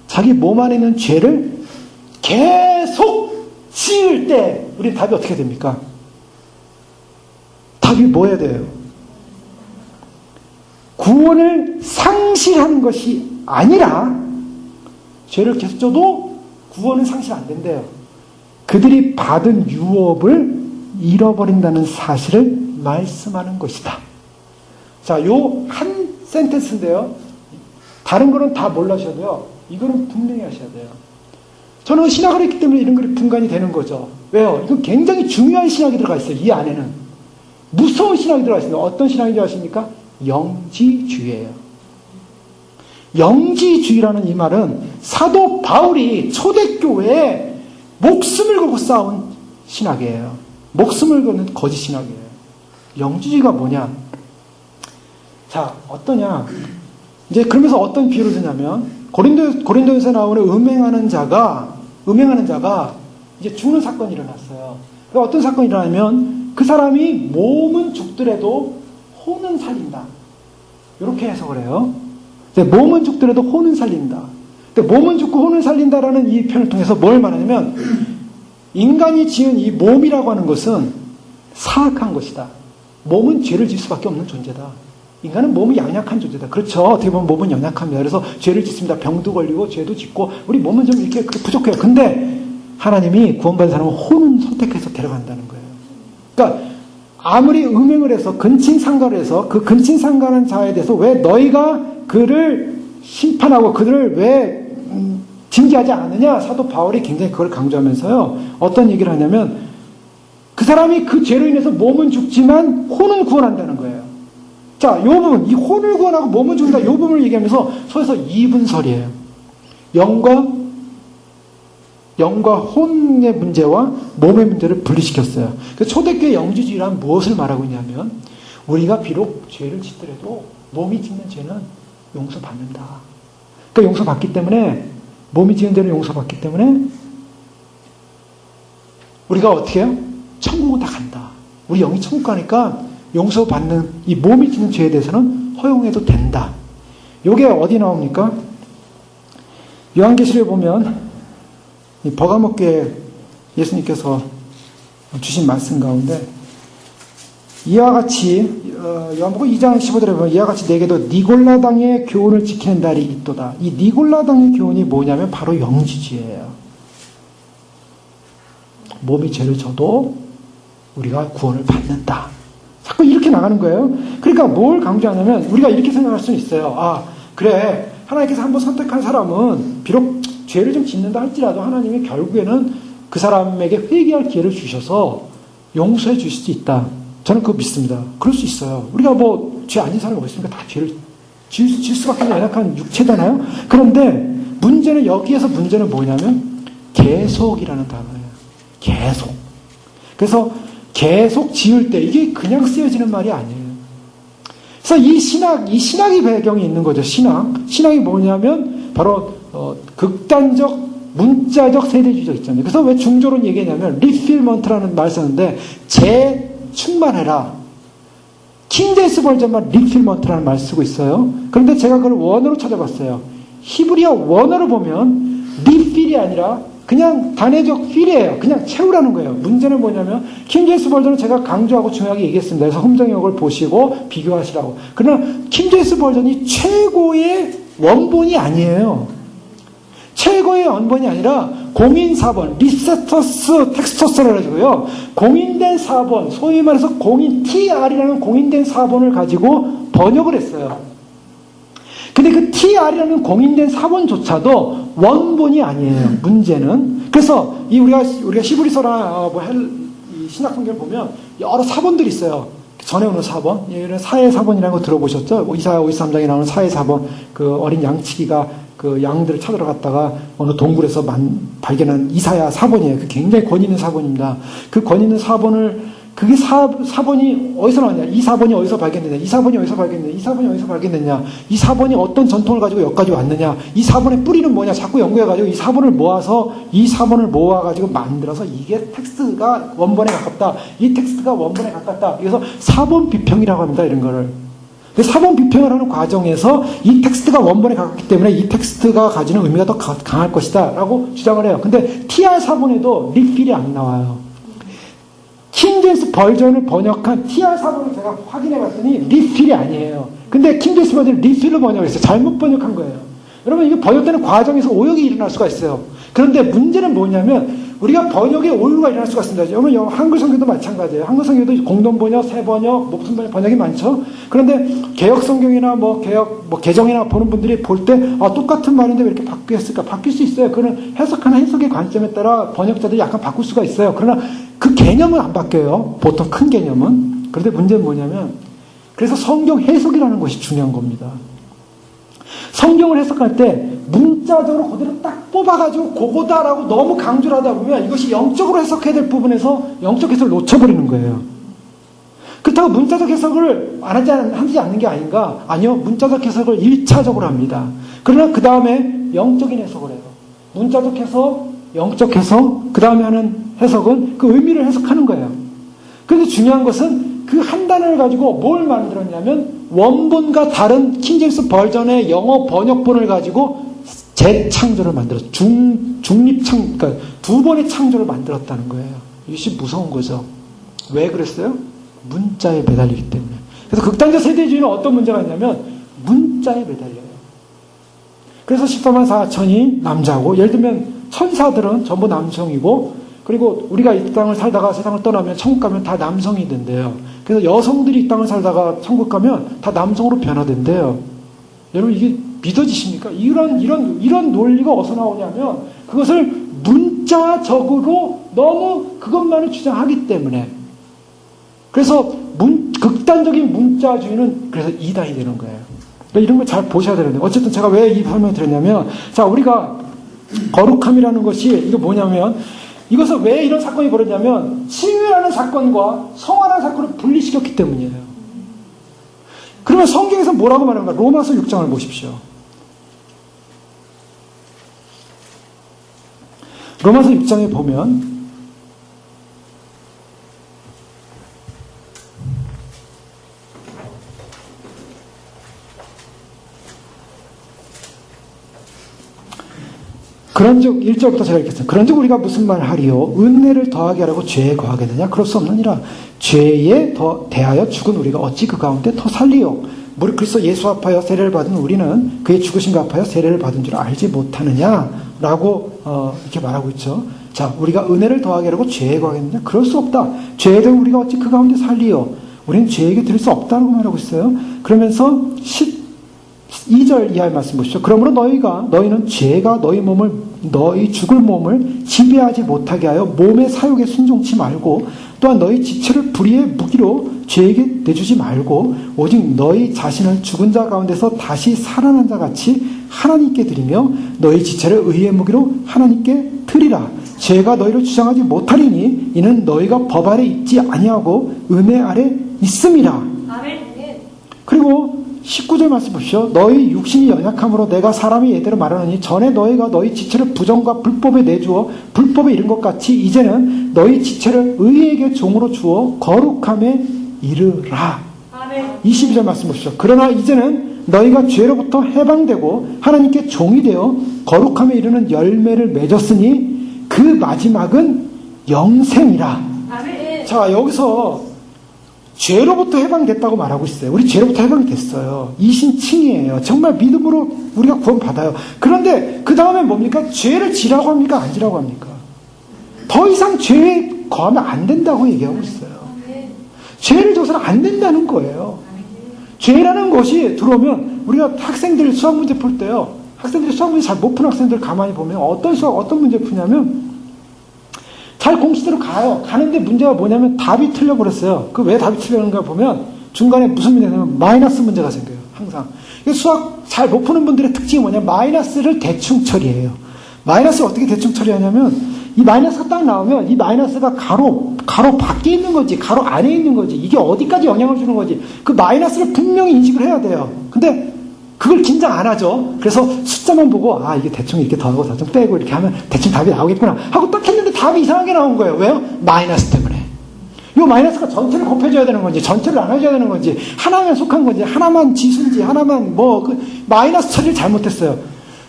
자기 몸 안에 있는 죄를 계속 지을 때, 우리 답이 어떻게 됩니까? 답이 뭐 해야 돼요? 구원을 상실하는 것이 아니라, 죄를 계속 져도 구원은 상실 안 된대요. 그들이 받은 유업을 잃어버린다는 사실을 말씀하는 것이다. 자, 요 한 센텐스인데요. 다른 거는 다 몰라셔야 돼요. 이거는 분명히 하셔야 돼요. 저는 신학을 했기 때문에 이런 글이 분간이 되는 거죠. 왜요? 이건 굉장히 중요한 신학이 들어가 있어요. 이 안에는. 무서운 신학이 들어가 있습니다. 어떤 신학이 들어가십니까? 영지주의예요. 영지주의라는 이 말은 사도 바울이 초대교회에 목숨을 걸고 싸운 신학이에요. 목숨을 거는 거짓 신학이에요. 영지주의가 뭐냐? 자, 어떠냐? 이제 그러면서 어떤 비유를 드냐면 고린도에서 나오는 음행하는 자가 이제 죽는 사건이 일어났어요. 어떤 사건이 일어나면 그 사람이 몸은 죽더라도 혼은 살린다. 이렇게 해석을 해요. 몸은 죽더라도 혼은 살린다. 근데 몸은 죽고 혼은 살린다라는 이 표현을 통해서 뭘 말하냐면 인간이 지은 이 몸이라고 하는 것은 사악한 것이다. 몸은 죄를 지을 수밖에 없는 존재다. 인간은 몸이 연약한 존재다. 그렇죠. 어떻게 보면 몸은 연약합니다. 그래서 죄를 짓습니다. 병도 걸리고 죄도 짓고 우리 몸은 좀 이렇게 부족해요. 근데 하나님이 구원받은 사람은 혼은 선택해서 데려간다는 거예요. 그러니까 아무리 음행을 해서 근친상간을 해서 그 근친상간한 자에 대해서 왜 너희가 그를 심판하고 그들을 왜 징계하지 않느냐? 사도 바울이 굉장히 그걸 강조하면서요. 어떤 얘기를 하냐면 그 사람이 그 죄로 인해서 몸은 죽지만 혼은 구원한다는 거예요. 자, 이 부분, 이 혼을 구원하고 몸은 죽는다. 이 부분을 얘기하면서 소에서 이분설이에요. 영과 혼의 문제와 몸의 문제를 분리시켰어요. 초대교회 영지주의란 무엇을 말하고 있냐면 우리가 비록 죄를 짓더라도 몸이 짓는 죄는 용서받는다. 그러니까 용서받기 때문에 몸이 지은 죄는 용서받기 때문에 우리가 어떻게 해요? 천국은 다 간다. 우리 영이 천국 가니까 용서받는 이 몸이 짓는 죄에 대해서는 허용해도 된다. 요게 어디 나옵니까? 요한계시록에 보면 이 버가모교회 예수님께서 주신 말씀 가운데 이와 같이 요한복음 2장 15절에 보면 이와 같이 내게도 니골라당의 교훈을 지키는 날이 있도다. 이 니골라당의 교훈이 뭐냐면 바로 영지주의예요. 몸이 죄를 져도 우리가 구원을 받는다. 자꾸 이렇게 나가는 거예요. 그러니까 뭘 강조하냐면 우리가 이렇게 생각할 수는 있어요. 아, 그래. 하나님께서 한번 선택한 사람은 비록 죄를 좀 짓는다 할지라도 하나님이 결국에는 그 사람에게 회개할 기회를 주셔서 용서해 주실 수 있다. 저는 그거 믿습니다. 그럴 수 있어요. 우리가 뭐 죄 아닌 사람이 어디 있습니까? 다 죄를 질 수밖에 없는 연약한 육체잖아요. 그런데 문제는 여기에서 문제는 뭐냐면 계속이라는 단어예요. 계속. 그래서 계속 지을 때 이게 그냥 쓰여지는 말이 아니에요. 그래서 이 신학의 배경이 있는 거죠. 신학이 뭐냐면 바로 극단적 문자적 세대주의적 있잖아요. 그래서 왜 중조론 얘기냐면 리필먼트라는 말 쓰는데 재충만해라. 킹제임스 버전만 리필먼트라는 말 쓰고 있어요. 그런데 제가 그걸 원어로 찾아봤어요. 히브리어 원어로 보면 리필이 아니라 그냥 단회적 필이에요. 그냥 채우라는 거예요. 문제는 뭐냐면 킹제임스 버전은 제가 강조하고 중요하게 얘기했습니다. 그래서 험정역을 보시고 비교하시라고. 그러나 킹제임스 버전이 최고의 원본이 아니에요. 최고의 원본이 아니라 공인 사본, 리세터스 텍스터스라고 해가지고요. 공인된 사본, 소위 말해서 공인 TR이라는 공인된 사본을 가지고 번역을 했어요. 근데 그 TR이라는 공인된 사본조차도 원본이 아니에요. 문제는. 그래서 우리가 히브리서나 이 신약 성경을 보면 여러 사본들이 있어요. 전해오는 사본, 예를 사회 사본이라는 거 들어보셨죠? 이사야 53장에 나오는 사회 사본, 그 어린 양치기가 그 양들을 찾으러 갔다가 어느 동굴에서 발견한 이사야 사본이에요. 그 굉장히 권위 있는 사본입니다. 그 권위 있는 사본을 그게 사본이 어디서 나왔냐? 이 사본이 어디서 발견됐냐? 이 사본이 어디서 발견됐냐? 이 사본이 어디서 발견됐냐? 이 사본이 어떤 전통을 가지고 여기까지 왔느냐? 이 사본의 뿌리는 뭐냐? 자꾸 연구해가지고 이 사본을 모아가지고 만들어서 이게 텍스트가 원본에 가깝다. 이 텍스트가 원본에 가깝다. 그래서 사본 비평이라고 합니다. 이런 거를. 사본 비평을 하는 과정에서 이 텍스트가 원본에 가깝기 때문에 이 텍스트가 가지는 의미가 더 강할 것이다. 라고 주장을 해요. 근데 TR 사본에도 리필이 안 나와요. 킹제임스 버전을 번역한 TR 사본을 제가 확인해 봤더니 리필이 아니에요. 근데 킹제임스 버전을 리필로 번역했어요. 잘못 번역한 거예요. 여러분 이게 번역되는 과정에서 오역이 일어날 수가 있어요. 그런데 문제는 뭐냐면 우리가 번역에 오류가 일어날 수가 있습니다. 여러분 한글 성경도 마찬가지예요. 한글 성경도 공동 번역, 새 번역, 목숨 번역이 많죠. 그런데 개역 성경이나 개정이나 보는 분들이 볼 때 똑같은 말인데 왜 이렇게 바뀌었을까? 바뀔 수 있어요. 그는 해석하는 해석의 관점에 따라 번역자들이 약간 바꿀 수가 있어요. 그러나 그 개념은 안 바뀌어요. 보통 큰 개념은. 그런데 문제는 뭐냐면 그래서 성경 해석이라는 것이 중요한 겁니다. 성경을 해석할 때 문자적으로 그대로 딱 뽑아가지고 그거다라고 너무 강조를 하다 보면 이것이 영적으로 해석해야 될 부분에서 영적 해석을 놓쳐버리는 거예요. 그렇다고 문자적 해석을 하지 않는 게 아닌가? 아니요. 문자적 해석을 1차적으로 합니다. 그러나 그 다음에 영적인 해석을 해요. 문자적 해석, 영적 해석, 그 다음에 하는 해석은 그 의미를 해석하는 거예요. 그런데 중요한 것은 그 한 단어를 가지고 뭘 만들었냐면 원본과 다른 킹제임스 버전의 영어 번역본을 가지고 재창조를 만들었어요. 그러니까 두 번의 창조를 만들었다는 거예요. 이것이 무서운 거죠. 왜 그랬어요? 문자에 매달리기 때문에. 그래서 극단적 세대주의는 어떤 문제가 있냐면 문자에 매달려요. 그래서 14만 4천이 남자고, 예를 들면 천사들은 전부 남성이고, 그리고 우리가 이 땅을 살다가 세상을 떠나면 천국 가면 다 남성이 된대요. 그래서 여성들이 이 땅을 살다가 천국 가면 다 남성으로 변화된대요. 여러분 이게 믿어지십니까? 이런 논리가 어디서 나오냐면 그것을 문자적으로 너무 그것만을 주장하기 때문에. 그래서 극단적인 문자주의는 그래서 이단이 되는 거예요. 이런 걸 잘 보셔야 되는데, 어쨌든 제가 왜 이 설명을 드렸냐면, 자, 우리가 거룩함이라는 것이 이거 뭐냐면, 이것은 왜 이런 사건이 벌어졌냐면 치유라는 사건과 성화라는 사건을 분리시켰기 때문이에요. 그러면 성경에서 뭐라고 말하는가? 로마서 6장을 보십시오. 로마서 6장에 보면 그런즉 1절부터 제가 읽겠습니다. 그런즉 우리가 무슨 말 하리요? 은혜를 더하게 하라고 죄에 거하겠느냐? 그럴 수 없느니라. 죄에 더 대하여 죽은 우리가 어찌 그 가운데 더 살리요? 무릇 그리스도 예수 합하여 세례를 받은 우리는 그의 죽으심과 합하여 세례를 받은 줄 알지 못하느냐라고 이렇게 말하고 있죠. 자, 우리가 은혜를 더하게 하라고 죄에 거하겠느냐? 그럴 수 없다. 죄에 대해 우리가 어찌 그 가운데 살리요? 우리는 죄에게 드릴 수 없다고 말하고 있어요. 그러면서 12절 이하의 말씀 보시죠. 그러므로 너희는 죄가 너희 죽을 몸을 지배하지 못하게 하여 몸의 사욕에 순종치 말고 또한 너희 지체를 불의의 무기로 죄에게 내주지 말고 오직 너희 자신을 죽은 자 가운데서 다시 살아난 자 같이 하나님께 드리며 너희 지체를 의의 무기로 하나님께 드리라. 죄가 너희를 주장하지 못하리니 이는 너희가 법 아래 있지 아니하고 은혜 아래 있음이라. 아멘. 그리고 19절 말씀 보십시오. 너희 육신이 연약함으로 내가 사람이 예대로 말하느니 전에 너희가 너희 지체를 부정과 불법에 내주어 불법에 이른 것 같이 이제는 너희 지체를 의에게 종으로 주어 거룩함에 이르라. 아멘. 22절 말씀 보십시오. 그러나 이제는 너희가 죄로부터 해방되고 하나님께 종이 되어 거룩함에 이르는 열매를 맺었으니 그 마지막은 영생이라. 아멘. 자, 여기서 죄로부터 해방됐다고 말하고 있어요. 우리 죄로부터 해방이 됐어요. 이신칭이에요. 정말 믿음으로 우리가 구원받아요. 그런데 그 다음에 뭡니까? 죄를 지라고 합니까? 안 지라고 합니까? 더 이상 죄에 거하면 안 된다고 얘기하고 있어요. 죄를 져서는 안 된다는 거예요. 죄라는 것이 들어오면 우리가 학생들 수학 문제 풀 때요. 학생들이 수학 문제 잘 못 푸는 학생들 가만히 보면 어떤 문제 푸냐면 잘 공식대로 가요. 가는데 문제가 뭐냐면 답이 틀려버렸어요. 그 왜 답이 틀렸는가 보면 중간에 무슨 문제가 생기면 마이너스 문제가 생겨요. 항상. 수학 잘 못 푸는 분들의 특징이 뭐냐면 마이너스를 대충 처리해요. 마이너스를 어떻게 대충 처리하냐면 이 마이너스가 딱 나오면 이 마이너스가 가로 밖에 있는 거지 가로 안에 있는 거지 이게 어디까지 영향을 주는 거지 그 마이너스를 분명히 인식을 해야 돼요. 근데 그걸 긴장 안 하죠. 그래서 숫자만 보고 이게 대충 이렇게 더하고 대충 빼고 이렇게 하면 대충 답이 나오겠구나 하고 딱 했는데 답이 이상하게 나온 거예요. 왜요? 마이너스 때문에. 이 마이너스가 전체를 곱해줘야 되는 건지 전체를 나눠줘야 되는 건지 하나만 속한 건지 하나만 지수인지 하나만 그 마이너스 처리를 잘못했어요.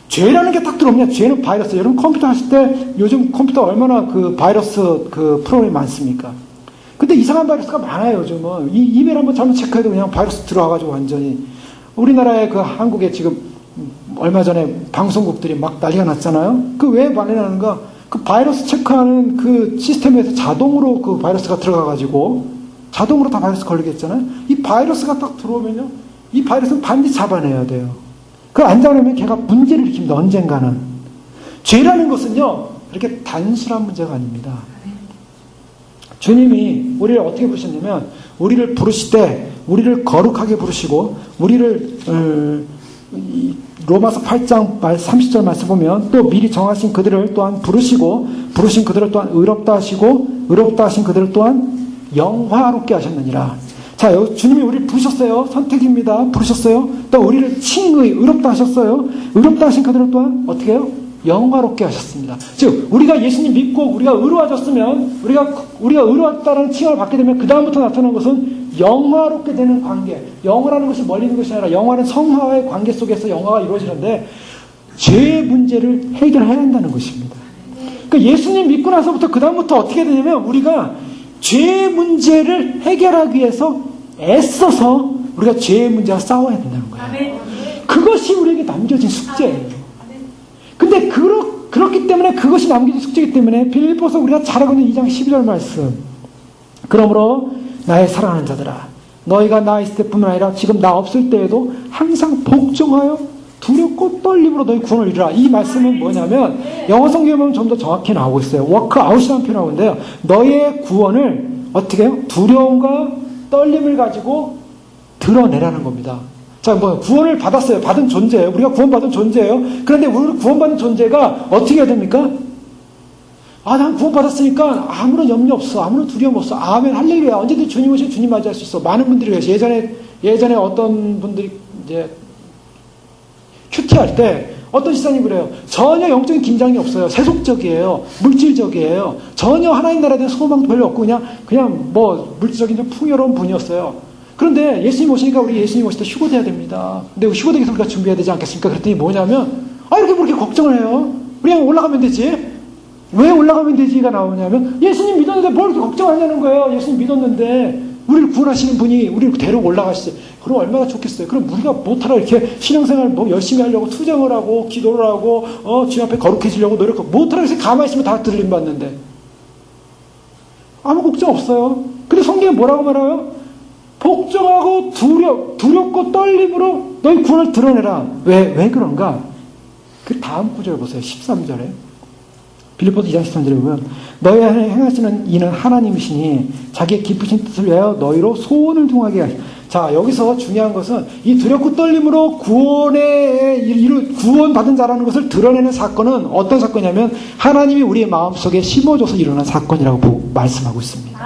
죄라는 게 딱 들어오면 죄는 바이러스. 여러분 컴퓨터 하실 때 요즘 컴퓨터 얼마나 그 바이러스 그 프로그램이 많습니까? 근데 이상한 바이러스가 많아요. 요즘은 이 이메일 한번 잘못 체크해도 그냥 바이러스 들어와가지고 완전히 우리나라의 그 한국에 지금 얼마 전에 방송국들이 막 난리가 났잖아요. 그 왜 난리 나는가? 그 바이러스 체크하는 그 시스템에서 자동으로 그 바이러스가 들어가가지고 자동으로 다 바이러스 걸리게 했잖아요. 이 바이러스가 딱 들어오면요. 이 바이러스는 반드시 잡아내야 돼요. 그걸 안 잡아내면 걔가 문제를 일으킵니다. 언젠가는. 죄라는 것은요. 그렇게 단순한 문제가 아닙니다. 주님이 우리를 어떻게 부르셨냐면 우리를 부르실 때 우리를 거룩하게 부르시고 우리를 로마서 8장 30절 말씀 보면 또 미리 정하신 그들을 또한 부르시고 부르신 그들을 또한 의롭다 하시고 의롭다 하신 그들을 또한 영화롭게 하셨느니라. 자, 여기 주님이 우리를 부르셨어요. 선택입니다. 부르셨어요. 또 우리를 칭의 의롭다 하셨어요. 의롭다 하신 그들을 또한 어떻게 해요? 영화롭게 하셨습니다. 즉 우리가 예수님 믿고 우리가 의로워졌으면 우리가 의로웠다는 칭을 받게 되면 그 다음부터 나타나는 것은 영화롭게 되는 관계. 영화라는 것이 멀리 있는 것이 아니라 영화는 성화와의 관계 속에서 영화가 이루어지는데 죄의 문제를 해결해야 한다는 것입니다. 그러니까 예수님 믿고 나서부터 그 다음부터 어떻게 되냐면 우리가 죄의 문제를 해결하기 위해서 애써서 우리가 죄의 문제와 싸워야 된다는 거예요. 그것이 우리에게 남겨진 숙제예요. 근데 그렇기 때문에 그것이 남겨진 숙제이기 때문에 빌립보서 우리가 잘 알고 있는 2장 12절 말씀. 그러므로 나의 사랑하는 자들아 너희가 나 있을 때뿐만 아니라 지금 나 없을 때에도 항상 복종하여 두렵고 떨림으로 너희 구원을 이루라. 이 말씀은 뭐냐면 영어 성경에 보면 좀 더 정확히 나오고 있어요. 워크아웃이라는 표현이 나오는데요. 너의 구원을 어떻게 해요? 두려움과 떨림을 가지고 드러내라는 겁니다. 자, 구원을 받았어요. 받은 존재예요. 우리가 구원받은 존재예요. 그런데 우리 구원받은 존재가 어떻게 해야 됩니까? 난 구원받았으니까 아무런 염려 없어. 아무런 두려움 없어. 아멘, 할렐루야. 언제든지 주님 오시면 주님 맞이할 수 있어. 많은 분들이 계세요. 예전에 어떤 분들이 이제 큐티할 때 어떤 시사님 그래요. 전혀 영적인 긴장이 없어요. 세속적이에요. 물질적이에요. 전혀 하나님 나라에 대한 소망도 별로 없고 그냥 물질적인 좀 풍요로운 분이었어요. 그런데 예수님 오시니까 우리 예수님 오실 때 휴고돼야 됩니다. 근데 휴고되기 위해서 우리가 준비해야 되지 않겠습니까? 그랬더니 뭐냐면 이렇게 걱정을 해요. 그냥 올라가면 되지. 왜 올라가면 되지가 나오냐면 예수님 믿었는데 뭘 이렇게 걱정하냐는 거예요. 예수님 믿었는데 우리를 구원하시는 분이 우리를 데리고 올라가시지. 그럼 얼마나 좋겠어요. 그럼 우리가 못하라 이렇게 신앙생활 뭐 열심히 하려고 투정을 하고 기도를 하고 주님 앞에 거룩해지려고 노력하고 못하라 해서 가만히 있으면 다 들림 받는데 아무 걱정 없어요. 근데 성경에 뭐라고 말해요? 복종하고 두렵고 떨림으로 너희 구원을 드러내라. 왜 그런가? 그 다음 구절 보세요. 13절에. 빌립보서 2장 13절에 보면 너희 행하시는 이는 하나님이시니 자기의 기쁘신 뜻을 위하여 너희로 소원을 통하게 하시. 자, 여기서 중요한 것은 이 두렵고 떨림으로 구원받은 자라는 것을 드러내는 사건은 어떤 사건이냐면 하나님이 우리의 마음속에 심어줘서 일어난 사건이라고 말씀하고 있습니다.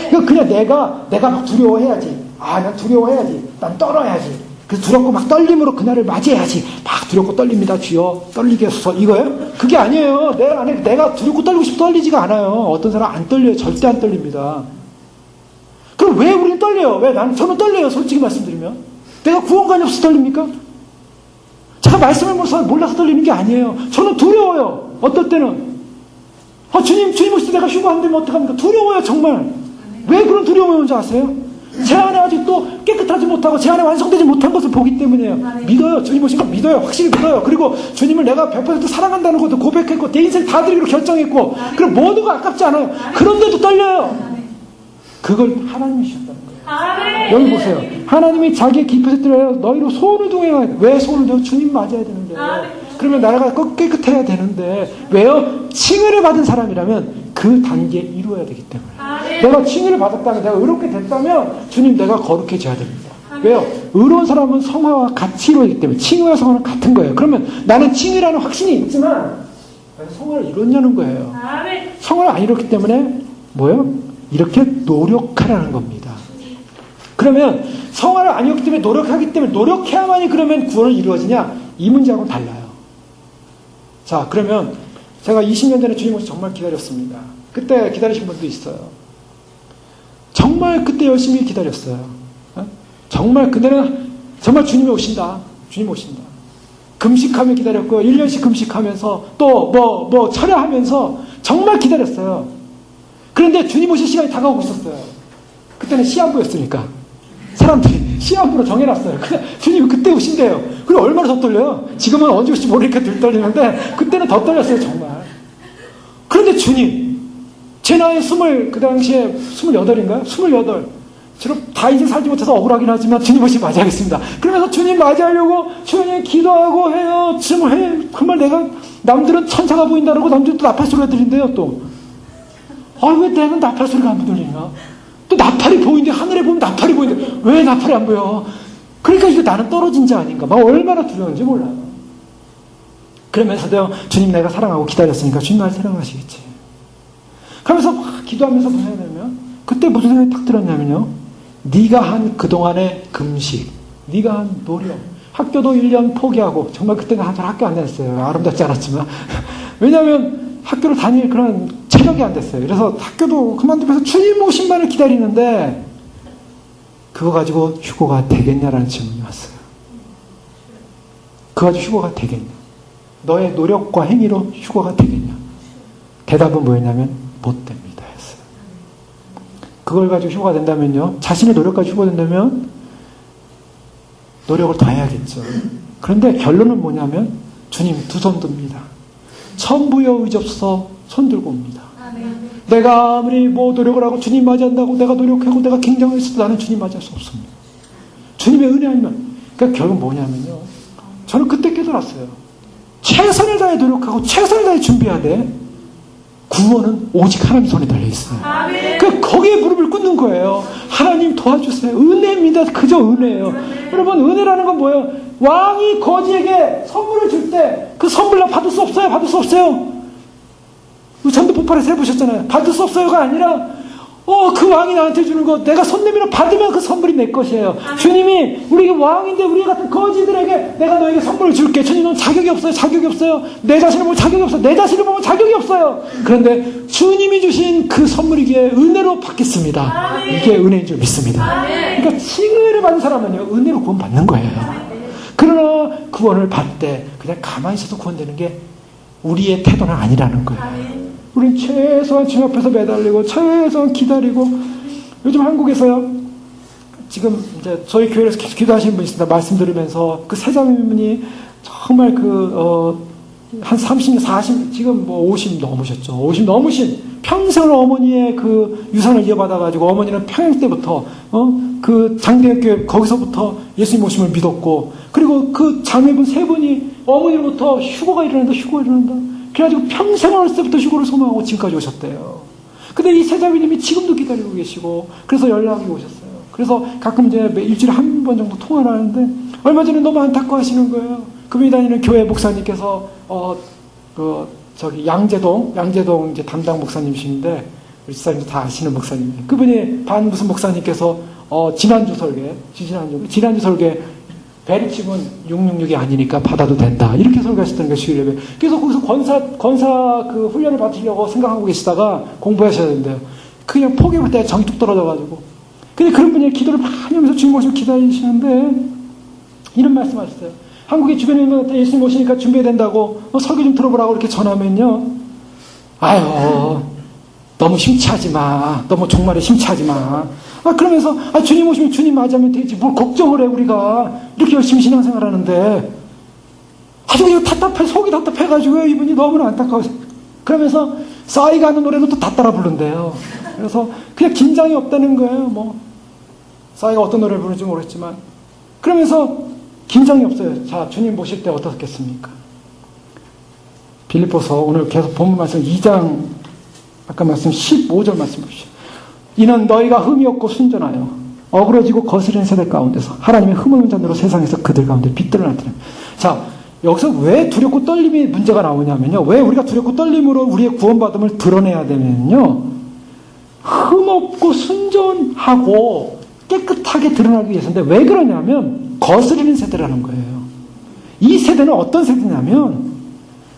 그러니까 그냥 내가 막 두려워해야지. 난 두려워해야지. 난 떨어야지. 그래서 두렵고 막 떨림으로 그날을 맞이해야지. 막 두렵고 떨립니다. 주여 떨리게 해서 이거예요? 그게 아니에요. 내가 두렵고 떨리고 싶어 떨리지가 않아요. 어떤 사람 안 떨려요. 절대 안 떨립니다. 그럼 왜 우리는 떨려요? 저는 떨려요. 솔직히 말씀드리면. 내가 구원관이 없어서 떨립니까? 제가 말씀을 몰라서 떨리는 게 아니에요. 저는 두려워요. 어떨 때는. 주님 오실 때 내가 휴가 안 되면 어떡합니까? 두려워요, 정말. 왜 그런 두려움이 오는지 아세요? 제 안에 아직도 깨끗하지 못하고 제 안에 완성되지 못한 것을 보기 때문이에요. 믿어요. 주님 오신 거 믿어요. 확실히 믿어요. 그리고 주님을 내가 100% 사랑한다는 것도 고백했고 내 인생 다 드리기로 결정했고 그럼 모든 거 아깝지 않아요. 그런데도 떨려요. 그걸 하나님이 주셨다는 거예요. 여기 보세요. 하나님이 자기의 깊은 뜻대로 너희로 소원을 동행하야. 왜 소원을 동행? 주님 맞아야 되는데. 그러면 나라가 깨끗해야 되는데 왜요? 칭의를 받은 사람이라면 그 단계에 이루어야 되기 때문에. 내가 칭의를 받았다면 내가 의롭게 됐다면 주님 내가 거룩해져야 됩니다. 왜요? 의로운 사람은 성화와 같이 이루어지기 때문에 칭의와 성화는 같은 거예요. 그러면 나는 칭의라는 확신이 있지만 성화를 이뤘냐는 거예요. 성화를 안 이뤘기 때문에 뭐예요? 이렇게 노력하라는 겁니다. 그러면 성화를 안 이뤘기 때문에 노력하기 때문에 노력해야만이 그러면 구원을 이루어지냐? 이 문제하고는 달라요. 자, 그러면 제가 20년 전에 주님 오시 정말 기다렸습니다. 그때 기다리신 분도 있어요. 정말 그때 열심히 기다렸어요. 정말 그때는 정말 주님이 오신다. 주님 오신다. 금식하며 기다렸고 1년씩 금식하면서 또 철야하면서 정말 기다렸어요. 그런데 주님 오실 시간이 다가오고 있었어요. 그때는 시한부였으니까 사람들이 시한부로 정해놨어요. 주님이 그때 오신대요. 그리고 얼마나 더 떨려요? 지금은 언제 올지 모르니까 덜 떨리는데 그때는 더 떨렸어요. 정말. 그런데 주님 제 나이 그 당시에 28인가요? 28. 저는 다 이제 살지 못해서 억울하긴 하지만 주님 오시 맞이하겠습니다. 그러면서 주님 맞이하려고 주님 기도하고 해요. 정말 내가 남들은 천사가 보인다고 남들은 또 나팔 소리가 들린대요. 또. 왜 내는 나팔 소리가 안 들리나? 또 나팔이 보이는데 하늘에 보면 나팔이 보이는데 왜 나팔이 안 보여? 그러니까 이거 나는 떨어진 자 아닌가? 막 얼마나 두려운지 몰라요. 그러면서도 주님 내가 사랑하고 기다렸으니까 주님 날 사랑하시겠지. 그러면서 막 기도하면서 뭐 해야 되냐면 그때 무슨 생각이 딱 들었냐면요. 네가 한 그동안의 금식, 네가 한 노력, 학교도 1년 포기하고 정말 그때는 학교 안 다녔어요. 아름답지 않았지만 왜냐하면 학교를 다닐 그런 체력이 안 됐어요. 그래서 학교도 그만두면서 주님 오신만을 기다리는데 그거 가지고 휴고가 되겠냐라는 질문이 왔어요. 그거 가지고 휴고가 되겠냐? 너의 노력과 행위로 휴고가 되겠냐? 대답은 뭐였냐면 못 됩니다 했어요. 그걸 가지고 휴고가 된다면요. 자신의 노력 가지고 휴고가 된다면 노력을 더 해야겠죠. 그런데 결론은 뭐냐면 주님 두 손 듭니다. 천부여 의접서 손 들고 옵니다. 내가 아무리 노력을 하고 주님 맞이한다고 내가 노력하고 내가 굉장히 했어도 나는 주님 맞이할 수 없습니다. 주님의 은혜 아니면 그러니까 결국 뭐냐면요. 저는 그때 깨달았어요. 최선을 다해 노력하고 최선을 다해 준비해야 돼. 구원은 오직 하나님 손에 달려있어요. 거기에 무릎을 꿇는 거예요. 하나님 도와주세요. 은혜입니다. 그저 은혜예요. 여러분 은혜라는 건 뭐예요? 왕이 거지에게 선물을 줄 때 그 선물 나 받을 수 없어요. 받을 수 없어요. 전도 폭발에서 해보셨잖아요. 받을 수 없어요가 아니라 그 왕이 나한테 주는 거 내가 손 내밀어 받으면 그 선물이 내 것이에요. 주님이 우리 왕인데 우리 같은 거지들에게 내가 너에게 선물을 줄게. 주님은 자격이 없어요. 자격이 없어요. 내 자신을 보면 자격이 없어요. 내 자신을 보면 자격이 없어요. 그런데 주님이 주신 그 선물이기에 은혜로 받겠습니다. 이게 은혜인 줄 믿습니다. 그러니까 칭의를 받은 사람은요 은혜로 구원 받는 거예요. 그러나 구원을 받되 그냥 가만히 있어서 구원되는 게 우리의 태도는 아니라는 거예요. 아멘. 우리는 최소한 주님 앞에서 매달리고 최소한 기다리고 요즘 한국에서요. 지금 이제 저희 교회에서 계속 기도하시는 분이 있습니다. 말씀 들으면서 그 세자매분이 정말 한 30, 40, 지금 뭐 50 넘으셨죠. 50 넘으신 평생 어머니의 그 유산을 이어받아가지고 어머니는 평양 때부터 그 장대교회 거기서부터 예수님 오심을 믿었고 그리고 그 자매분 세 분이 어머니로부터 휴거가 일어난다. 그래가지고 평생 어렸을 때부터 휴거를 소망하고 지금까지 오셨대요. 근데 이 세자매님이 지금도 기다리고 계시고 그래서 연락이 오셨어요. 그래서 가끔 이제 일주일에 한 번 정도 통화를 하는데 얼마 전에 너무 안타까워하시는 거예요. 그분이 다니는 교회 목사님께서 양재동 이제 담당 목사님이신데 우리 집사님도 다 아시는 목사님이에요. 그분이 무슨 목사님께서 지난주 설계 베리칩은 666이 아니니까 받아도 된다. 이렇게 설교하셨다는 게 주일 예배. 그래서 거기서 권사 그 훈련을 받으려고 생각하고 계시다가 공부하셔야 된대요. 그냥 포기할 때 정이 뚝 떨어져가지고. 근데 그런 분이 기도를 많이 하면서 주님 오시고 기다리시는데 이런 말씀 하셨어요. 한국에 주변에 있는 예수님 오시니까 준비해야 된다고 설교 좀 들어보라고 이렇게 전하면요. 아유 너무 심취하지 마. 너무 종말에 심취하지 마. 그러면서 주님 오시면 주님 맞이하면 되지. 뭘 걱정을 해 우리가. 이렇게 열심히 신앙생활 하는데 아주 그냥 속이 답답해가지고 이분이 너무나 안타까워서 그러면서 싸이가 하는 노래는 또 다 따라 부른대요. 그래서 그냥 긴장이 없다는 거예요. 싸이가 어떤 노래를 부르는지 모르겠지만 그러면서 긴장이 없어요. 자, 주님 보실 때 어떻겠습니까? 빌립보서 오늘 계속 본문 말씀 2장 아까 말씀 15절 말씀 보십시오. 이는 너희가 흠이 없고 순전하여 어그러지고 거스르는 세대 가운데서 하나님의 흠없는 자녀로 세상에서 그들 가운데 빛들을 나타내. 자, 여기서 왜 두렵고 떨림이 문제가 나오냐면요. 왜 우리가 두렵고 떨림으로 우리의 구원받음을 드러내야 되면요. 흠없고 순전하고 깨끗하게 드러나기 위해서인데 왜 그러냐면 거스르는 세대라는 거예요. 이 세대는 어떤 세대냐면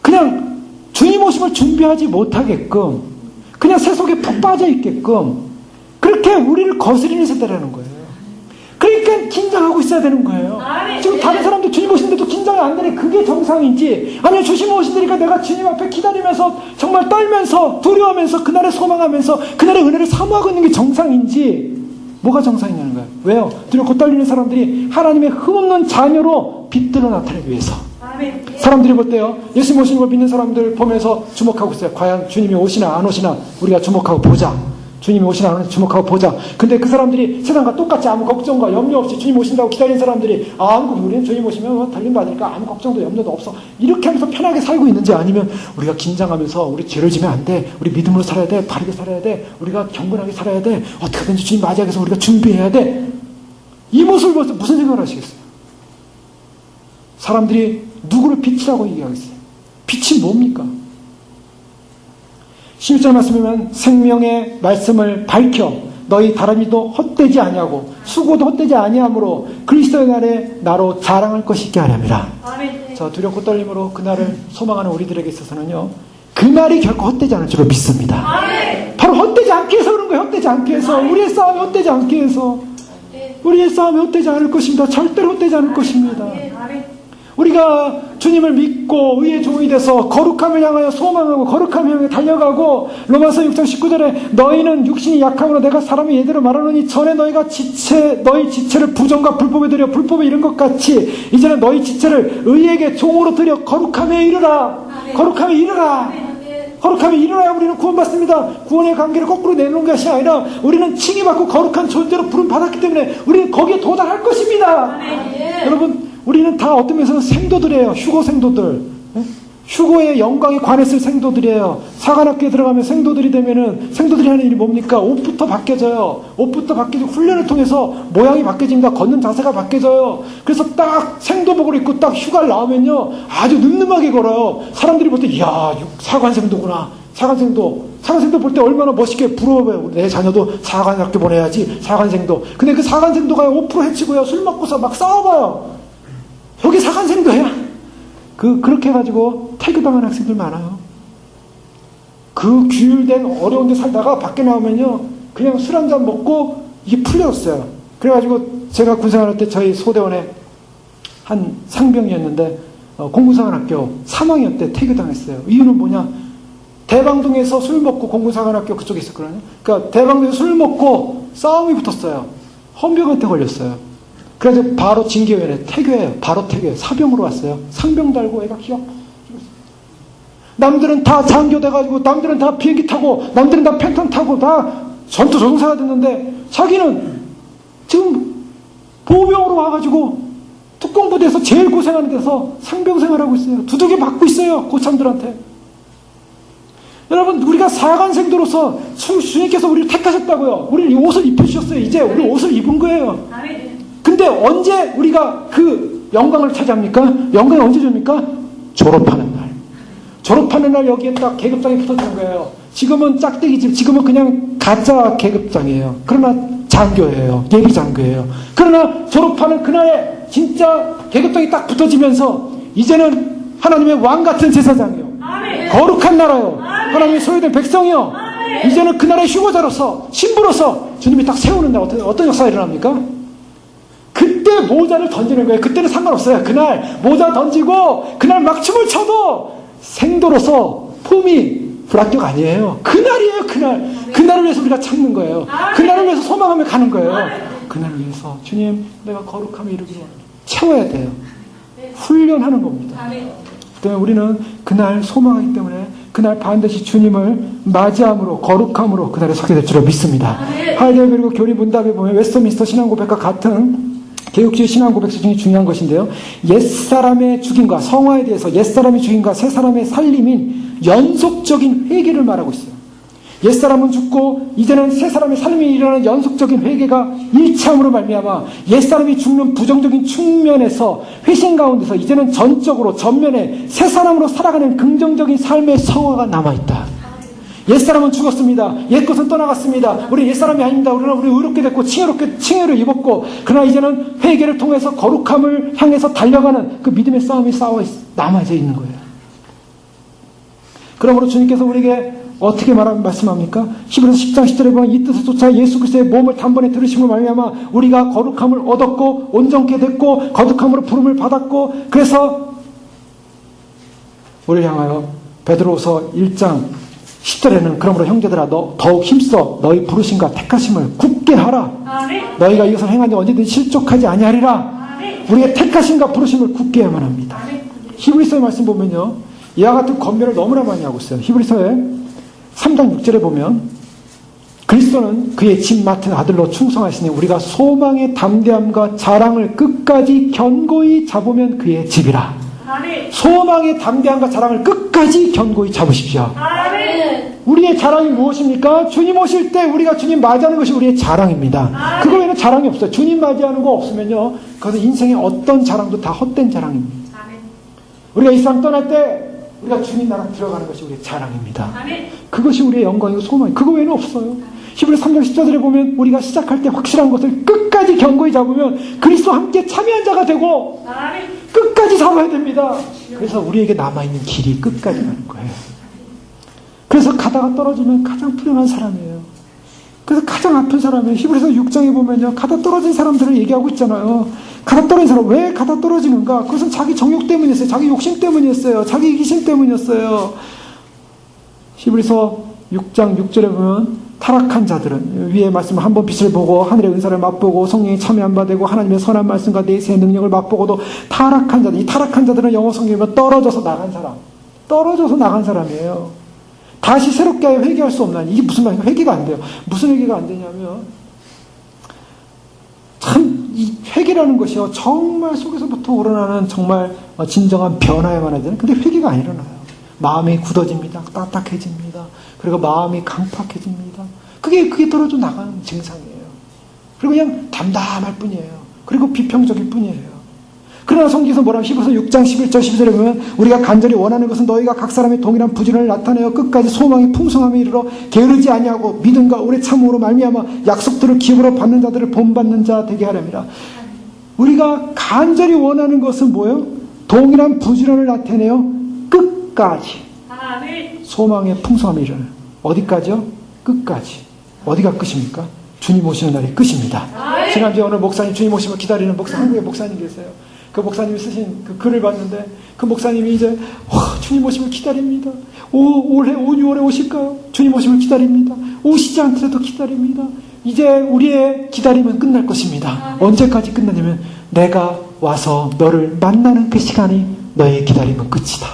그냥 주님 오심을 준비하지 못하게끔 그냥 세속에 푹 빠져 있게끔 그렇게 우리를 거스르는 세대라는 거예요. 그러니까 긴장하고 있어야 되는 거예요. 지금 다른 사람도 주님 오시는데도 긴장이 안 되니 그게 정상인지 아니면 주님 오신다니까 내가 주님 앞에 기다리면서 정말 떨면서 두려워하면서 그날을 소망하면서 그날의 은혜를 사모하고 있는 게 정상인지 뭐가 정상이냐는 거예요. 왜요? 두렵고 떨리는 사람들이 하나님의 흠없는 자녀로 빛들어 나타내기 위해서. 사람들이 볼 때요. 예수님 오시는 걸 믿는 사람들 보면서 주목하고 있어요. 과연 주님이 오시나 안 오시나 우리가 주목하고 보자. 주님이 오시나 안 오시나 주목하고 보자. 근데 그 사람들이 세상과 똑같이 아무 걱정과 염려 없이 주님 오신다고 기다리는 사람들이 우리는 주님 오시면 달림 받으니까 아무 걱정도 염려도 없어. 이렇게 하면서 편하게 살고 있는지 아니면 우리가 긴장하면서 우리 죄를 지면 안 돼. 우리 믿음으로 살아야 돼. 바르게 살아야 돼. 우리가 경건하게 살아야 돼. 어떻게든지 주님 맞이하기 위해서 우리가 준비해야 돼. 이 모습을 보면서 무슨 생각을 하시겠어요? 사람들이 누구를 빛이라고 얘기하겠어요? 빛이 뭡니까? 11절 말씀이면 생명의 말씀을 밝혀 너희 다람이도 헛되지 아니하고 수고도 헛되지 아니하므로 그리스도의 날에 나로 자랑할 것이 있게 하렵니다. 자, 두렵고 떨림으로 그날을 소망하는 우리들에게 있어서는요. 그날이 결코 헛되지 않을 줄로 믿습니다. 바로 헛되지 않게 해서 그런 거예요. 헛되지 않게 해서 우리의 싸움이 헛되지 않게 해서 우리의 싸움이 헛되지 않을 것입니다. 절대로 헛되지 않을 것입니다. 우리가 주님을 믿고 의의 종이 돼서 거룩함을 향하여 소망하고 거룩함을 향해 달려가고 로마서 6장 19절에 너희는 육신이 약함으로 내가 사람이 예대로 말하노니 전에 너희 지체를 부정과 불법에 드려 불법에 이른 것 같이 이제는 너희 지체를 의에게 종으로 드려 거룩함에 이르라. 거룩함에 이르라. 거룩함에 이르러야 우리는 구원받습니다. 구원의 관계를 거꾸로 내놓은 것이 아니라 우리는 칭의받고 거룩한 존재로 부름 받았기 때문에 우리는 거기에 도달할 것입니다. 여러분 우리는 다 어떤 면에서는 생도들이에요. 휴거 생도들. 휴거의 영광에 관했을 생도들이에요. 사관학교에 들어가면 생도들이 되면은 생도들이 하는 일이 뭡니까? 옷부터 바뀌어져요. 옷부터 바뀌고 훈련을 통해서 모양이 바뀌어진다. 걷는 자세가 바뀌어져요. 그래서 딱 생도복을 입고 딱 휴가를 나오면요. 아주 늠름하게 걸어요. 사람들이 볼 때 이야 사관생도구나. 사관생도 볼 때 얼마나 멋있게 부러워요. 내 자녀도 사관학교 보내야지. 사관생도. 근데 그 사관생도가 5% 해치고요. 술 먹고서 막 싸워봐요. 여기 사관생도야. 그렇게 해가지고 퇴교당한 학생들 많아요. 그 규율된 어려운 데 살다가 밖에 나오면요. 그냥 술 한잔 먹고 이게 풀렸어요. 그래가지고 제가 군생활할 때 저희 소대원에 한 상병이었는데 공군사관학교 3학년 때 퇴교당했어요. 이유는 뭐냐? 대방동에서 술 먹고 공군사관학교 그쪽에 있었거든요. 그러니까 대방동에서 술 먹고 싸움이 붙었어요. 헌병한테 걸렸어요. 그래서 바로 징계위원회 퇴교해요. 바로 퇴교해요. 사병으로 왔어요. 상병 달고 애가 기억. 남들은 다 장교 돼가지고, 남들은 다 비행기 타고, 남들은 다 펜턴 타고, 다 전투 조종사가 됐는데, 자기는 지금 보병으로 와가지고, 특공부대에서 제일 고생하는 데서 상병 생활하고 있어요. 두들겨 맞고 있어요. 고참들한테. 여러분, 우리가 사관생도로서 주님께서 우리를 택하셨다고요. 우리 옷을 입혀주셨어요. 이제 우리 옷을 입은 거예요. 근데 언제 우리가 그 영광을 차지합니까? 영광이 언제 줍니까? 졸업하는 날. 졸업하는 날 여기에 딱 계급장이 붙어지는 거예요. 지금은 짝대기집, 지금은 그냥 가짜 계급장이에요. 그러나 장교예요. 예비 장교예요. 그러나 졸업하는 그날에 진짜 계급장이 딱 붙어지면서 이제는 하나님의 왕 같은 제사장이요. 거룩한 나라요. 하나님의 소유된 백성이요. 이제는 그 나라의 휴거자로서, 신부로서 주님이 딱 세우는 날 어떤 역사가 일어납니까? 그때 모자를 던지는 거예요. 그때는 상관없어요. 그날 모자 던지고 그날 막 춤을 춰도 생도로서 품이 불합격 아니에요. 그날이에요. 그날. 그날을 위해서 우리가 참는 거예요. 그날을 위해서 소망하며 가는 거예요. 그날을 위해서 주님 내가 거룩함에 이르기로 채워야 돼요. 훈련하는 겁니다. 때문에 우리는 그날 소망하기 때문에 그날 반드시 주님을 맞이함으로 거룩함으로 그날에 서게 될 줄로 믿습니다. 하이델베르그 교리 문답에 보면 웨스트민스터 신앙고백과 같은 개혁주의 신앙고백서 중에 중요한 것인데요. 옛사람의 죽임과 성화에 대해서 옛사람의 죽임과 새사람의 살림인 연속적인 회개를 말하고 있어요. 옛사람은 죽고 이제는 새사람의 살림이 일어나는 연속적인 회개가 일참으로 말미암아 옛사람이 죽는 부정적인 측면에서 회신 가운데서 이제는 전적으로 전면에 새사람으로 살아가는 긍정적인 삶의 성화가 남아있다. 옛사람은 죽었습니다. 옛것은 떠나갔습니다. 우리 옛사람이 아닙니다. 우리 의롭게 됐고 칭의를 입었고 그러나 이제는 회개를 통해서 거룩함을 향해서 달려가는 그 믿음의 싸움이 남아져 있는 거예요. 그러므로 주님께서 우리에게 어떻게 말씀합니까? 히브리서 10장 10절에 보면 이 뜻을 쫓아 예수 그리스도의 몸을 단번에 들으심으로 말미암아 우리가 거룩함을 얻었고 온전케 됐고 거룩함으로 부름을 받았고 그래서 우리를 향하여 베드로후서 1장 10절에는 그러므로 형제들아 너 더욱 힘써 너희 부르심과 택하심을 굳게 하라. 너희가 이것을 행하니 언제든지 실족하지 아니하리라. 우리의 택하심과 부르심을 굳게 해야만 합니다. 히브리서의 말씀 보면요. 이와 같은 권면을 너무나 많이 하고 있어요. 히브리서의 3장 6절에 보면 그리스도는 그의 집 맡은 아들로 충성하시니 우리가 소망의 담대함과 자랑을 끝까지 견고히 잡으면 그의 집이라. 소망의 담대함과 자랑을 끝까지 견고히 잡으십시오. 우리의 자랑이 무엇입니까? 주님 오실 때 우리가 주님 맞이하는 것이 우리의 자랑입니다. 그거 외에는 자랑이 없어요. 주님 맞이하는 거 없으면요 그것은 인생의 어떤 자랑도 다 헛된 자랑입니다. 우리가 이 세상 떠날 때 우리가 주님 나라 들어가는 것이 우리의 자랑입니다. 그것이 우리의 영광이고 소망이고 그거 외에는 없어요. 히브리서 3장 10절에 보면 우리가 시작할 때 확실한 것을 끝까지 견고히 잡으면 그리스도와 함께 참여한 자가 되고 끝까지 잡아야 됩니다. 그래서 우리에게 남아있는 길이 끝까지 가는 거예요. 그래서 가다가 떨어지면 가장 불행한 사람이에요. 그래서 가장 아픈 사람이에요. 히브리서 6장에 보면요. 가다 떨어진 사람들을 얘기하고 있잖아요. 가다 떨어진 사람, 왜 가다 떨어지는가? 그것은 자기 정욕 때문이었어요. 자기 욕심 때문이었어요. 자기 이기심 때문이었어요. 히브리서 6장 6절에 보면 타락한 자들은 위의 말씀 한번 빛을 보고 하늘의 은사를 맛보고 성령이 참여한 바 되고 하나님의 선한 말씀과 내세의 능력을 맛보고도 타락한 자들, 이 타락한 자들은 영어 성경에 보면 떨어져서 나간 사람, 떨어져서 나간 사람이에요. 다시 새롭게 회개할 수 없나니 이게 무슨 말이에요? 회개가 안 돼요. 무슨 회개가 안 되냐면 참 이 회개라는 것이요 정말 속에서부터 우러나는 정말 진정한 변화에만 해야 되는 근데 회개가 안 일어나요. 마음이 굳어집니다. 딱딱해집니다. 그리고 마음이 강팍해집니다. 그게 떨어져 나가는 증상이에요. 그리고 그냥 담담할 뿐이에요. 그리고 비평적일 뿐이에요. 그러나 성경에서 뭐라면 히브리서 6장 11절 12절에 보면 우리가 간절히 원하는 것은 너희가 각 사람의 동일한 부지런을 나타내어 끝까지 소망이 풍성함에 이르러 게으르지 아니하고 믿음과 오래 참음으로 말미암아 약속들을 기업으로 받는 자들을 본받는 자 되게 하렵니다. 우리가 간절히 원하는 것은 뭐예요? 동일한 부지런을 나타내어 끝까지 소망의 풍성함에 이르러 어디까지요? 끝까지. 어디가 끝입니까? 주님 오시는 날이 끝입니다. 지난주에 오늘 목사님 주님 오시면 기다리는 목사 한국의 목사님 계세요. 그 목사님이 쓰신 그 글을 봤는데 그 목사님이 이제 주님 오심을 기다립니다. 올해 6월에 오실까요? 주님 오심을 기다립니다. 오시지 않더라도 기다립니다. 이제 우리의 기다림은 끝날 것입니다. 언제까지 끝나냐면 내가 와서 너를 만나는 그 시간이 너의 기다림은 끝이다.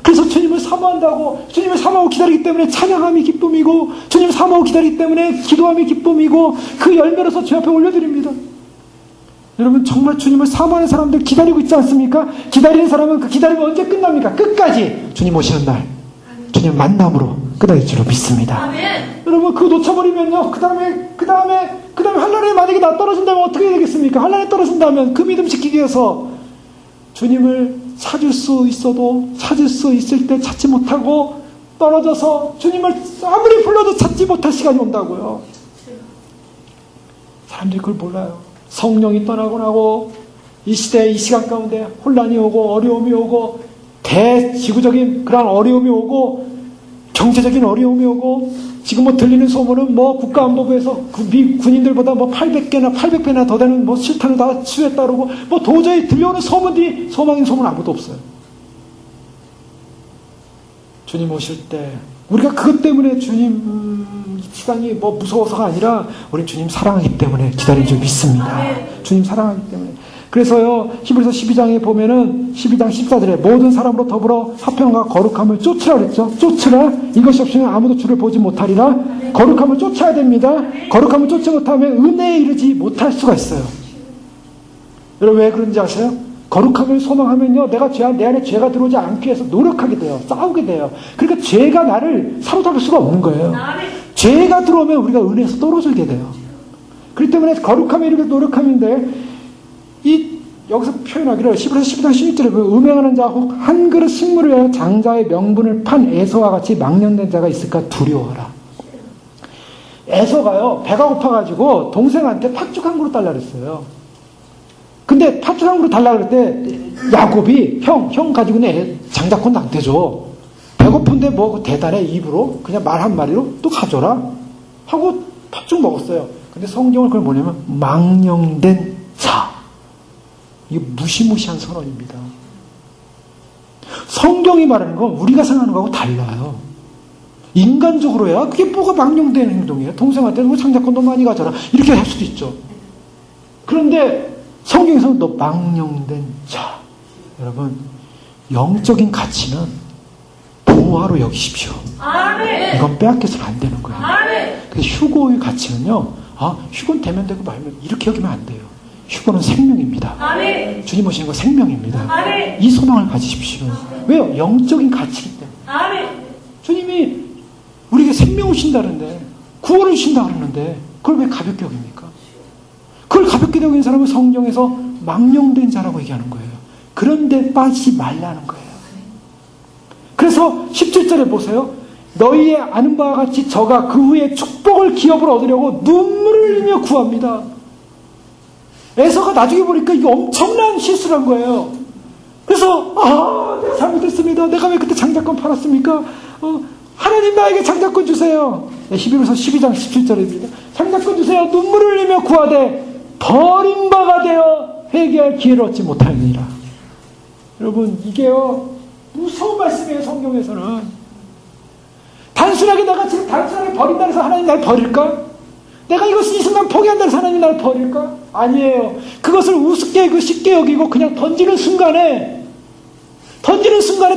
그래서 주님을 사모한다고, 주님을 사모하고 기다리기 때문에 찬양함이 기쁨이고, 주님을 사모하고 기다리기 때문에 기도함이 기쁨이고, 그 열매로서 주 앞에 올려드립니다. 여러분, 정말 주님을 사모하는 사람들 기다리고 있지 않습니까? 기다리는 사람은 그 기다림이 언제 끝납니까? 끝까지 주님 오시는 날, 주님 만남으로 끝날 줄로 믿습니다. 아멘. 여러분, 그거 놓쳐버리면요, 그 다음에 한란에 만약에 나 떨어진다면 어떻게 되겠습니까? 한란에 떨어진다면 그 믿음 지키기 위해서 주님을 찾을 수 있어도 찾을 수 있을 때 찾지 못하고 떨어져서 주님을 아무리 불러도 찾지 못할 시간이 온다고요. 사람들이 그걸 몰라요. 성령이 떠나고 나고 이 시대, 이 시간 가운데 혼란이 오고 어려움이 오고 대지구적인 그런 어려움이 오고 경제적인 어려움이 오고 지금 뭐 들리는 소문은 뭐 국가안보부에서 미 군인들보다 뭐 800배나 더 되는 뭐 실탄을 다 치유했다 그러고 뭐 도저히 들려오는 소문들이 소망인 소문 아무도 없어요. 주님 오실 때 우리가 그것 때문에 주님 시간이 뭐 무서워서가 아니라 우리 주님 사랑하기 때문에 기다린 줄 믿습니다. 주님 사랑하기 때문에. 그래서요, 히브리서 12장에 보면은 12장 14절에 모든 사람으로 더불어 화평과 거룩함을 쫓으라 그랬죠. 쫓으라. 이것이 없으면 아무도 주를 보지 못하리라. 거룩함을 쫓아야 됩니다. 거룩함을 쫓지 못하면 은혜에 이르지 못할 수가 있어요. 여러분, 왜 그런지 아세요? 거룩함을 소망하면요, 내 안에 죄가 들어오지 않기 위해서 노력하게 돼요. 싸우게 돼요. 그러니까 죄가 나를 사로잡을 수가 없는 거예요. 죄가 들어오면 우리가 은혜에서 떨어지게 돼요. 그렇기 때문에 거룩함에 이르게 노력함인데, 여기서 표현하기를 히브리서 12장 11절에 음행하는 자 혹 한 그릇 식물을 위하여 장자의 명분을 판 에서와 같이 망령된 자가 있을까 두려워하라. 에서가요, 배가 고파가지고 동생한테 팥죽 한 그릇 달라 그랬어요. 근데 팥죽 한 그릇 달라 그럴 때 야곱이 형 가지고는 장자권도 안 되죠. 배고픈데 뭐 대단해 입으로 그냥 말 한마디로 또 가져라 하고 팥죽 먹었어요. 근데 성경은 그걸 뭐냐면 망령된 자, 이게 무시무시한 선언입니다. 성경이 말하는 건 우리가 생각하는 거하고 달라요. 인간적으로야 그게 뭐가 망령된 행동이에요. 동생한테 뭐 장자권도 많이 가져라 이렇게 할 수도 있죠. 그런데 성경에서는 너 망령된 자, 여러분 영적인 가치는 보화로 여기십시오. 아멘. 이건 빼앗겨서는 안 되는 거예요. 아멘. 그래서 휴거의 가치는요, 휴거는 되면 되고 말면 이렇게 여기면 안 돼요. 휴거는 생명입니다. 아멘. 주님 오시는 건 생명입니다. 아멘. 이 소망을 가지십시오. 왜요? 영적인 가치이기 때문에. 아멘. 주님이 우리에게 생명을 주신다는데, 구원을 주신다 그러는데 그걸 왜 가볍게 여깁니까? 그걸 가볍게 여기는 사람은 성경에서 망령된 자라고 얘기하는 거예요. 그런데 빠지지 말라는 거예요. 그래서 17절에 보세요. 너희의 아는 바와 같이 저가 그 후에 축복을 기업을 얻으려고 눈물을 흘리며 구합니다. 에서가 나중에 보니까 이게 엄청난 실수를 한 거예요. 그래서 내가 잘못했습니다. 내가 왜 그때 장자권 팔았습니까? 하나님 나에게 장자권 주세요. 히브리서 12장 17절입니다. 장자권 주세요. 눈물을 흘리며 구하되 버린 바가 되어 회개할 기회를 얻지 못하느니라. 여러분 이게요 무서운 말씀이에요. 성경에서는 단순하게 내가 지금 단순하게 버린다 해서 하나님 날 버릴까? 내가 이것을 이 순간 포기한다 해서 하나님 날 버릴까? 아니에요. 그것을 우습게 쉽게 여기고 그냥 던지는 순간에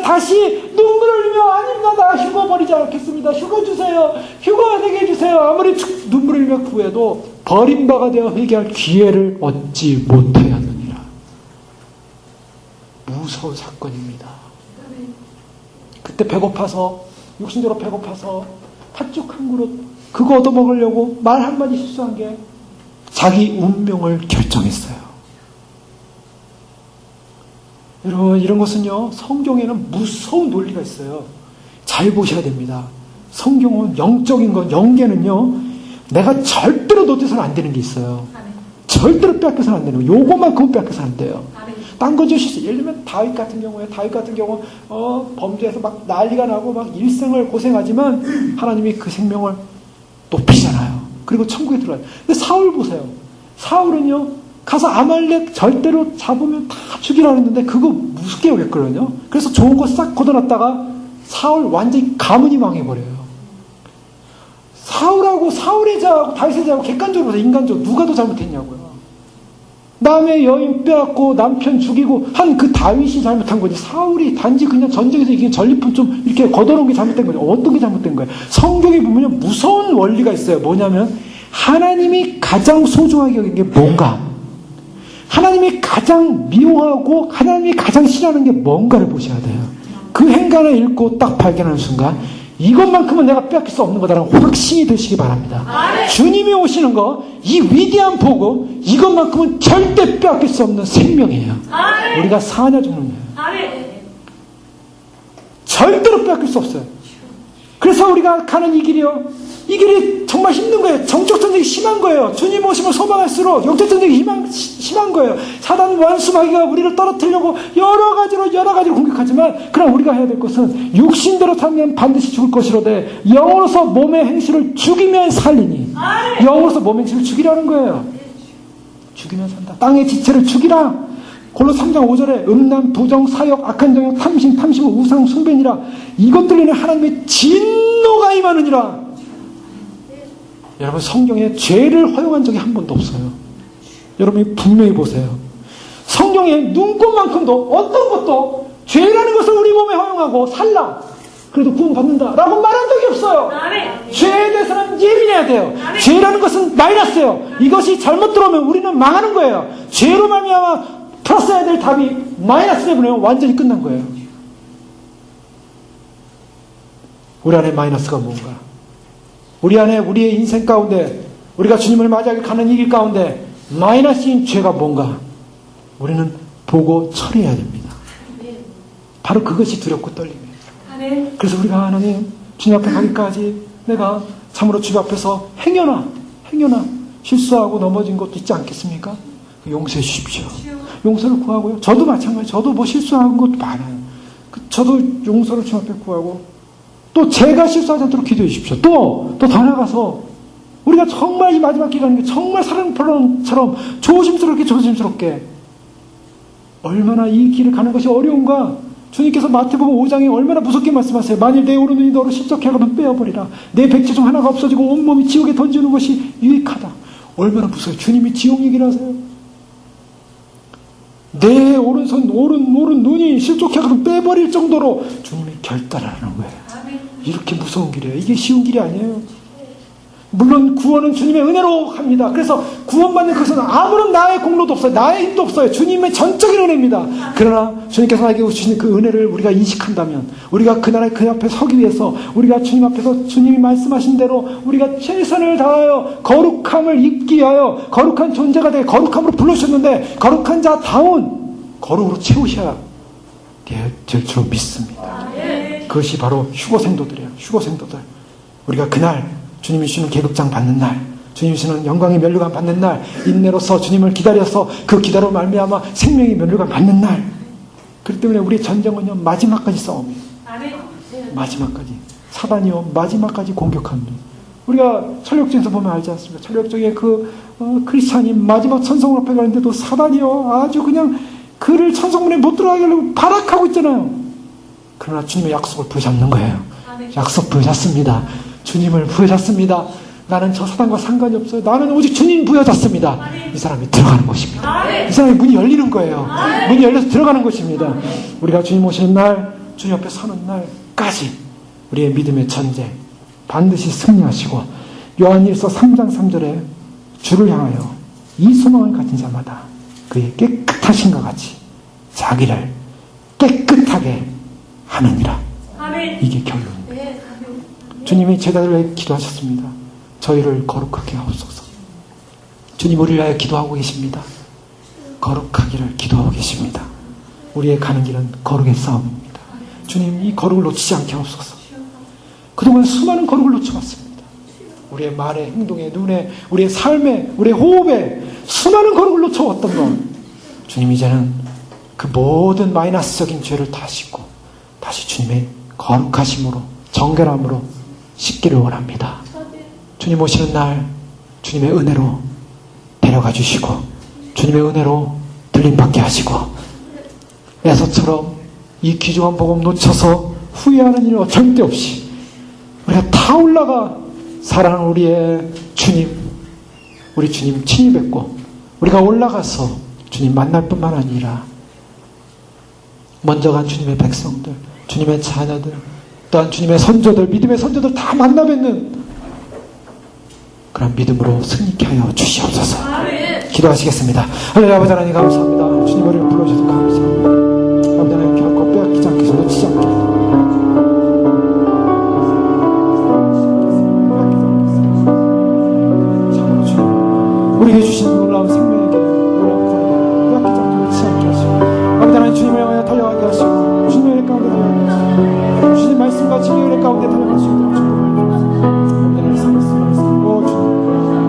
다시 눈물을 흘리며 아닙니다. 나 휴거 버리지 않겠습니다. 휴거 주세요. 휴거 되게 해주세요. 아무리 눈물을 흘리며 구해도 버린 바가 되어 회개할 기회를 얻지 못하였느니라. 무서운 사건입니다. 그때 배고파서 육신적으로 배고파서 팥죽 한 그릇 그거 얻어먹으려고 말 한마디 실수한 게 자기 운명을 결정했어요. 여러분 이런 것은요 성경에는 무서운 논리가 있어요. 잘 보셔야 됩니다. 성경은 영적인 건 영계는요 내가 절대로 놓쳐서는 안 되는 게 있어요. 절대로 빼앗겨서는 안 되는 거. 요거만큼은 빼앗겨서는 안 돼요. 딴 거 주실 수, 예를 들면 다윗 같은 경우 범죄해서 막 난리가 나고 막 일생을 고생하지만 하나님이 그 생명을 높이잖아요. 그리고 천국에 들어가요. 근데 사울 보세요. 사울은요 가서 아말렉 절대로 잡으면 다 죽이라 했는데 그거 무섭게 여겼거든요. 그래서 좋은 거 싹 걷어놨다가 사울 완전히 가문이 망해버려요. 사울하고 사울의 자하고 다윗의 자하고 객관적으로 인간적으로 누가 더 잘못했냐고요. 남의 여인 빼앗고 남편 죽이고 한 그 다윗이 잘못한 거지, 사울이 단지 그냥 전쟁에서 이긴 전리품 좀 이렇게 걷어놓은 게 잘못된 거죠. 어떤 게 잘못된 거예요? 성경에 보면 무서운 원리가 있어요. 뭐냐면 하나님이 가장 소중하게 여긴 게 뭔가, 하나님이 가장 미워하고 하나님이 가장 싫어하는 게 뭔가를 보셔야 돼요. 그 행간을 읽고 딱 발견하는 순간 이것만큼은 내가 빼앗길 수 없는 거다라는 확신이 되시기 바랍니다. 주님이 오시는 거, 이 위대한 복음, 이것만큼은 절대 빼앗길 수 없는 생명이에요. 우리가 사냐 죽느냐, 절대로 빼앗길 수 없어요. 그래서 우리가 가는 이 길이요, 이 길이 정말 힘든 거예요. 정적 전쟁이 심한 거예요. 주님 오심을 소망할수록 영적 전쟁이 심한 거예요. 사단 원수마귀가 우리를 떨어뜨리려고 여러 가지로 공격하지만, 그럼 우리가 해야 될 것은 육신대로 살면 반드시 죽을 것이로되 영으로서 몸의 행실을 죽이면 살리니, 영으로서 몸의 행실을 죽이라는 거예요. 죽이면 산다. 땅의 지체를 죽이라. 골로새 3장 5절에 음란, 부정, 사역, 악한 정욕, 탐심, 탐심은 우상, 숭배니라. 이것들로 인해 하나님의 진노가 임하느니라. 여러분, 성경에 죄를 허용한 적이 한 번도 없어요. 여러분이 분명히 보세요. 성경에 눈꽃만큼도 어떤 것도 죄라는 것을 우리 몸에 허용하고 살라, 그래도 구원받는다 라고 말한 적이 없어요. 죄에 대해서는 예민해야 돼요. 죄라는 것은 마이너스예요. 이것이 잘못 들어오면 우리는 망하는 거예요. 죄로 말미암아 풀었어야 될 답이 마이너스 되면 완전히 끝난 거예요. 우리 안에 마이너스가 뭔가, 우리 안에 우리의 인생 가운데, 우리가 주님을 맞이하게 가는 이 길 가운데 마이너스인 죄가 뭔가 우리는 보고 처리해야 됩니다. 바로 그것이 두렵고 떨림이에요. 그래서 우리가 하나님 주님 앞에 가기까지 내가 참으로 주님 앞에서 행여나 실수하고 넘어진 것도 있지 않겠습니까? 용서해 주십시오. 용서를 구하고요. 저도 마찬가지예요. 저도 뭐 실수한 것도 많아요. 저도 용서를 주님 앞에 구하고, 또 제가 실수하지 않도록 기도해 주십시오. 또 더 나아가서 우리가 정말 이 마지막 길 가는 게 정말 사랑처럼 조심스럽게 얼마나 이 길을 가는 것이 어려운가. 주님께서 마태복음 5장에 얼마나 무섭게 말씀하세요. 만일 내 오른눈이 너를 실족해 하거든 빼어버리라. 내 백지 중 하나가 없어지고 온몸이 지옥에 던지는 것이 유익하다. 얼마나 무서워요. 주님이 지옥 얘기를 하세요. 내 오른 눈이 실족해 하거든 빼버릴 정도로 주님이 결단하는 거예요. 이렇게 무서운 길이에요. 이게 쉬운 길이 아니에요. 물론 구원은 주님의 은혜로 합니다. 그래서 구원받는 것은 아무런 나의 공로도 없어요. 나의 힘도 없어요. 주님의 전적인 은혜입니다. 그러나 주님께서 나에게 주신 그 은혜를 우리가 인식한다면, 우리가 그날에 그 앞에 서기 위해서 우리가 주님 앞에서 주님이 말씀하신 대로 우리가 최선을 다하여 거룩함을 입기 위하여 거룩한 존재가 되게 거룩함으로 불러주셨는데, 거룩한 자다운 거룩으로 채우셔야 될 줄 믿습니다. 그것이 바로 휴거생도들이에요. 휴거생도들. 우리가 그날 주님이 주시는 계급장 받는 날, 주님이 주시는 영광의 면류관 받는 날, 인내로서 주님을 기다려서 그 기다로 말미암아 생명의 면류관 받는 날. 그렇기 때문에 우리의 전쟁은요, 마지막까지 싸움이에요. 마지막까지. 사단이요, 마지막까지 공격합니다. 우리가 철력전에서 보면 알지 않습니까? 철력전에 크리스찬이 마지막 천성문 앞에 가는데도 사단이요, 아주 그냥 그를 천성문에 못 들어가게 하려고 발악하고 있잖아요. 그러나 주님의 약속을 부여잡는 거예요. 약속 부여잡습니다. 주님을 부여잡습니다. 나는 저 사단과 상관이 없어요. 나는 오직 주님 부여잡습니다. 이 사람이 들어가는 것입니다. 이 사람의 문이 열리는 거예요. 문이 열려서 들어가는 것입니다. 우리가 주님 오시는 날, 주님 앞에 서는 날까지 우리의 믿음의 전쟁 반드시 승리하시고, 요한일서 3장 3절에 주를 향하여 이 소망을 가진 자마다 그의 깨끗하신과 같이 자기를 깨끗하게 하느니라. 이게 결론입니다. 주님이 제자들을 위해 기도하셨습니다. 저희를 거룩하게 하옵소서. 주님 우리를 위하여 기도하고 계십니다. 거룩하기를 기도하고 계십니다. 우리의 가는 길은 거룩의 싸움입니다. 주님 이 거룩을 놓치지 않게 하옵소서. 그동안 수많은 거룩을 놓쳐왔습니다. 우리의 말에, 행동에, 눈에, 우리의 삶에, 우리의 호흡에 수많은 거룩을 놓쳐왔던 것, 주님 이제는 그 모든 마이너스적인 죄를 다 씻고 다시 주님의 거룩하심으로, 정결함으로 씻기를 원합니다. 주님 오시는 날 주님의 은혜로 데려가 주시고 주님의 은혜로 들림받게 하시고 에서처럼 이 귀중한 복음 놓쳐서 후회하는 일 절대 없이 우리가 다 올라가 사랑하는 우리의 주님, 우리 주님 친히 뵙고 우리가 올라가서 주님 만날 뿐만 아니라 먼저 간 주님의 백성들, 주님의 자녀들, 또한 주님의 선조들, 믿음의 선조들 다 만나 뵙는 그런 믿음으로 승리케 하여 주시옵소서. 기도하시겠습니다. 할렐루야. 아버지 하나님 감사합니다. 주님 우리를 불러주셔서 감사합니다. 아버지 하나님 결코 빼앗기지 않게 해서 놓치지 않게 참으로 주님 우리에게 주신 놀라운 생명에게 놀라운 권한을 빼앗기지 않게 놓치지 않게 하시고 아버지 하나님 주님을 향하여 달려가게 하시고 주님의 은혜 가운데 달려가게 하시고 주신 말씀과 진리의 은혜 가운데 달려갈 수 있도록 축복을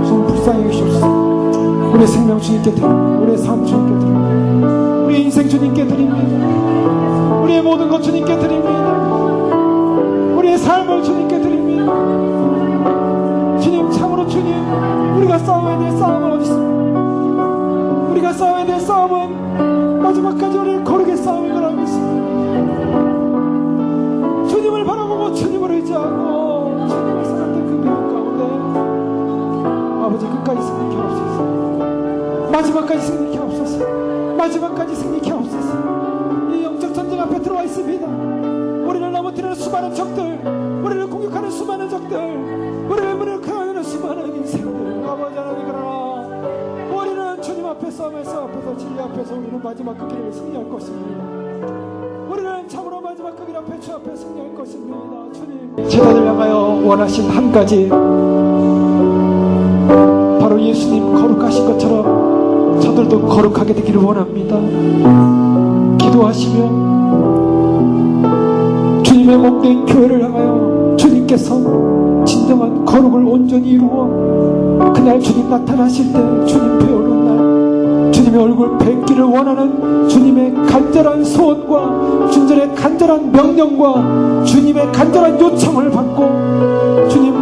주님 불쌍히 계시옵소서. 우리의 생명 주님께 드립니다. 우리의 삶 주님께 드립니다. 우리의 인생 주님께 드립니다. 우리의 모든 것 주님께 드립니다. 우리의 삶을 주님께 드립니다. 주님 참으로 주님 우리가 싸워야 될 싸움은 어디 있습니까? 우리가 싸워야 될 싸움은 마지막까지 우리를 거룩의 싸움을 걸어가고 있습니다. 주님을 바라보고 주님을 의지하고 주님을 사랑할 그 믿음 가운데 아버지 끝까지 승리케 하옵소서. 마지막까지 승리케 하옵소서. 마지막까지 승리케 하옵소서. 이 영적 전쟁 앞에 들어와 있습니다. 우리를 넘어뜨리는 수많은 적들, 우리를 공격하는 수많은 적들, 우리를 무력화하는 수많은 인생들. 아버지 하나님 그러나 우리는 주님 앞에 싸움에서 앞에서 진리 앞에서 우리는 마지막 그 길을 승리할 것입니다. 우리는 참으로 마지막 그 길 앞에 주 앞에 승리할 것입니다. 주님 제단을 향하여 원하신 한 가지 바로 예수님 거룩하신 것처럼 저들도 거룩하게 되기를 원합니다. 기도하시며 주님의 몸된 교회를 향하여 주님께서 진정한 거룩을 온전히 이루어 그날 주님 나타나실 때 주님 배우는 날 주님의 얼굴 뵙기를 원하는 주님의 간절한 소원과 주님의 간절한 명령과 주님의 간절한 요청을 받고 주님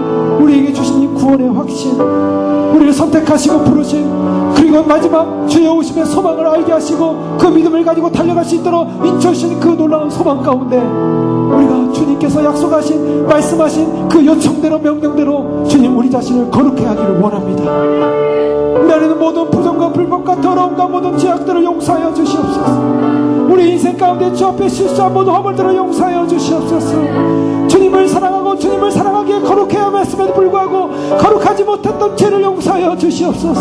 우리에게 주신 이 구원의 확신 우리를 선택하시고 부르신 그리고 마지막 주의 오심의 소망을 알게 하시고 그 믿음을 가지고 달려갈 수 있도록 인쳐주신 그 놀라운 소망 가운데 우리가 주님께서 약속하신 말씀하신 그 요청대로 명령대로 주님 우리 자신을 거룩해 하기를 원합니다. 우리 안에는 모든 부정과 불법과 더러움과 모든 죄악들을 용서하여 주시옵소서. 우리 인생 가운데 주 앞에 실수한 모든 허물들을 용서하여 주시옵소서. 주님을 사랑하고 주님을 사랑하기에 거룩해야 했음에도 불구하고 거룩하지 못했던 죄를 용서하여 주시옵소서.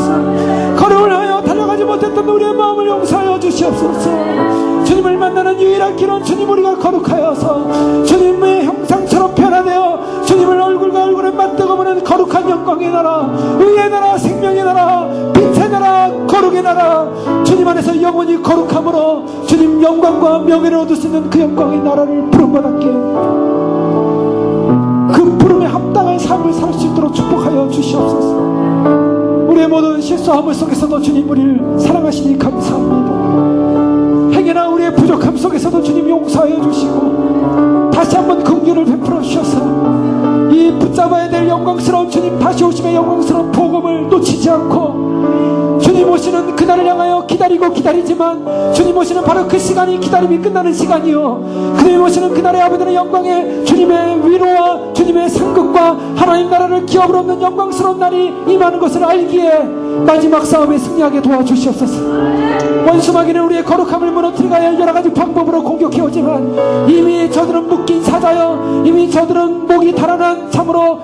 거룩을 하여 달려가지 못했던 우리의 마음을 용서하여 주시옵소서. 주님을 만나는 유일한 길은 주님 우리가 거룩하여서 주님의 형상처럼 변화되어 주님을 얼굴과 얼굴을 맞대고 보는 거룩한 영광의 나라, 의의 나라, 생명의 나라, 빛의 나라, 거룩의 나라, 주님 안에서 영원히 거룩함으로 주님 영광과 명예를 얻을 수 있는 그 영광의 나라를 부름받았기에 그 부름에 합당한 삶을 살 수 있도록 축복하여 주시옵소서. 우리의 모든 실수함을 속에서도 주님 우리를 사랑하시니 감사합니다. 행여나 우리의 부족함 속에서도 주님 용서하여 주시고 다시 한번 긍휼을 베풀어 주셔서 이 붙잡아야 될 영광스러운 주님 다시 오심의 영광스러운 복음을 놓치지 않고 주님 오시는 그날을 향하여 기다리고 기다리지만 주님 오시는 바로 그 시간이 기다림이 끝나는 시간이요 주님 오시는 그날의 아버지의 영광에 주님의 위로와 주님의 상급과 하나님 나라를 기업으로 얻는 영광스러운 날이 임하는 것을 알기에 마지막 싸움에 승리하게 도와주시옵소서. 원수마귀는 우리의 거룩함을 무너뜨리고 여러가지 방법으로 공격해오지만 이미 저들은 묶인 사자여 이미 저들은 목이 달아난 참으로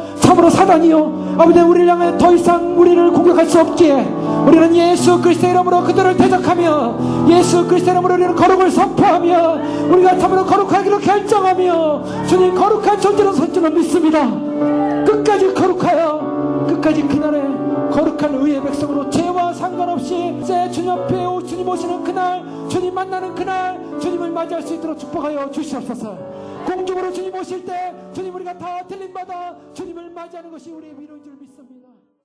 사단이요 아버지 우리를 향해 더 이상 우리를 공격할 수 없기에 우리는 예수 그리스도의 이름으로 그들을 대적하며 예수 그리스도의 이름으로 우리는 거룩을 선포하며 우리가 참으로 거룩하기로 결정하며 주님 거룩한 존재로 설 줄을 믿습니다. 끝까지 거룩하여 끝까지 그날에 거룩한 의의 백성으로 죄와 상관없이 이제 주님 앞에 주님 오시는 그날 주님 만나는 그날 주님을 맞이할 수 있도록 축복하여 주시옵소서. 공중으로 주님 오실 때 주님 우리가 다 들림받아 주님을 맞이하는 것이 우리의 위로인 줄 믿습니다.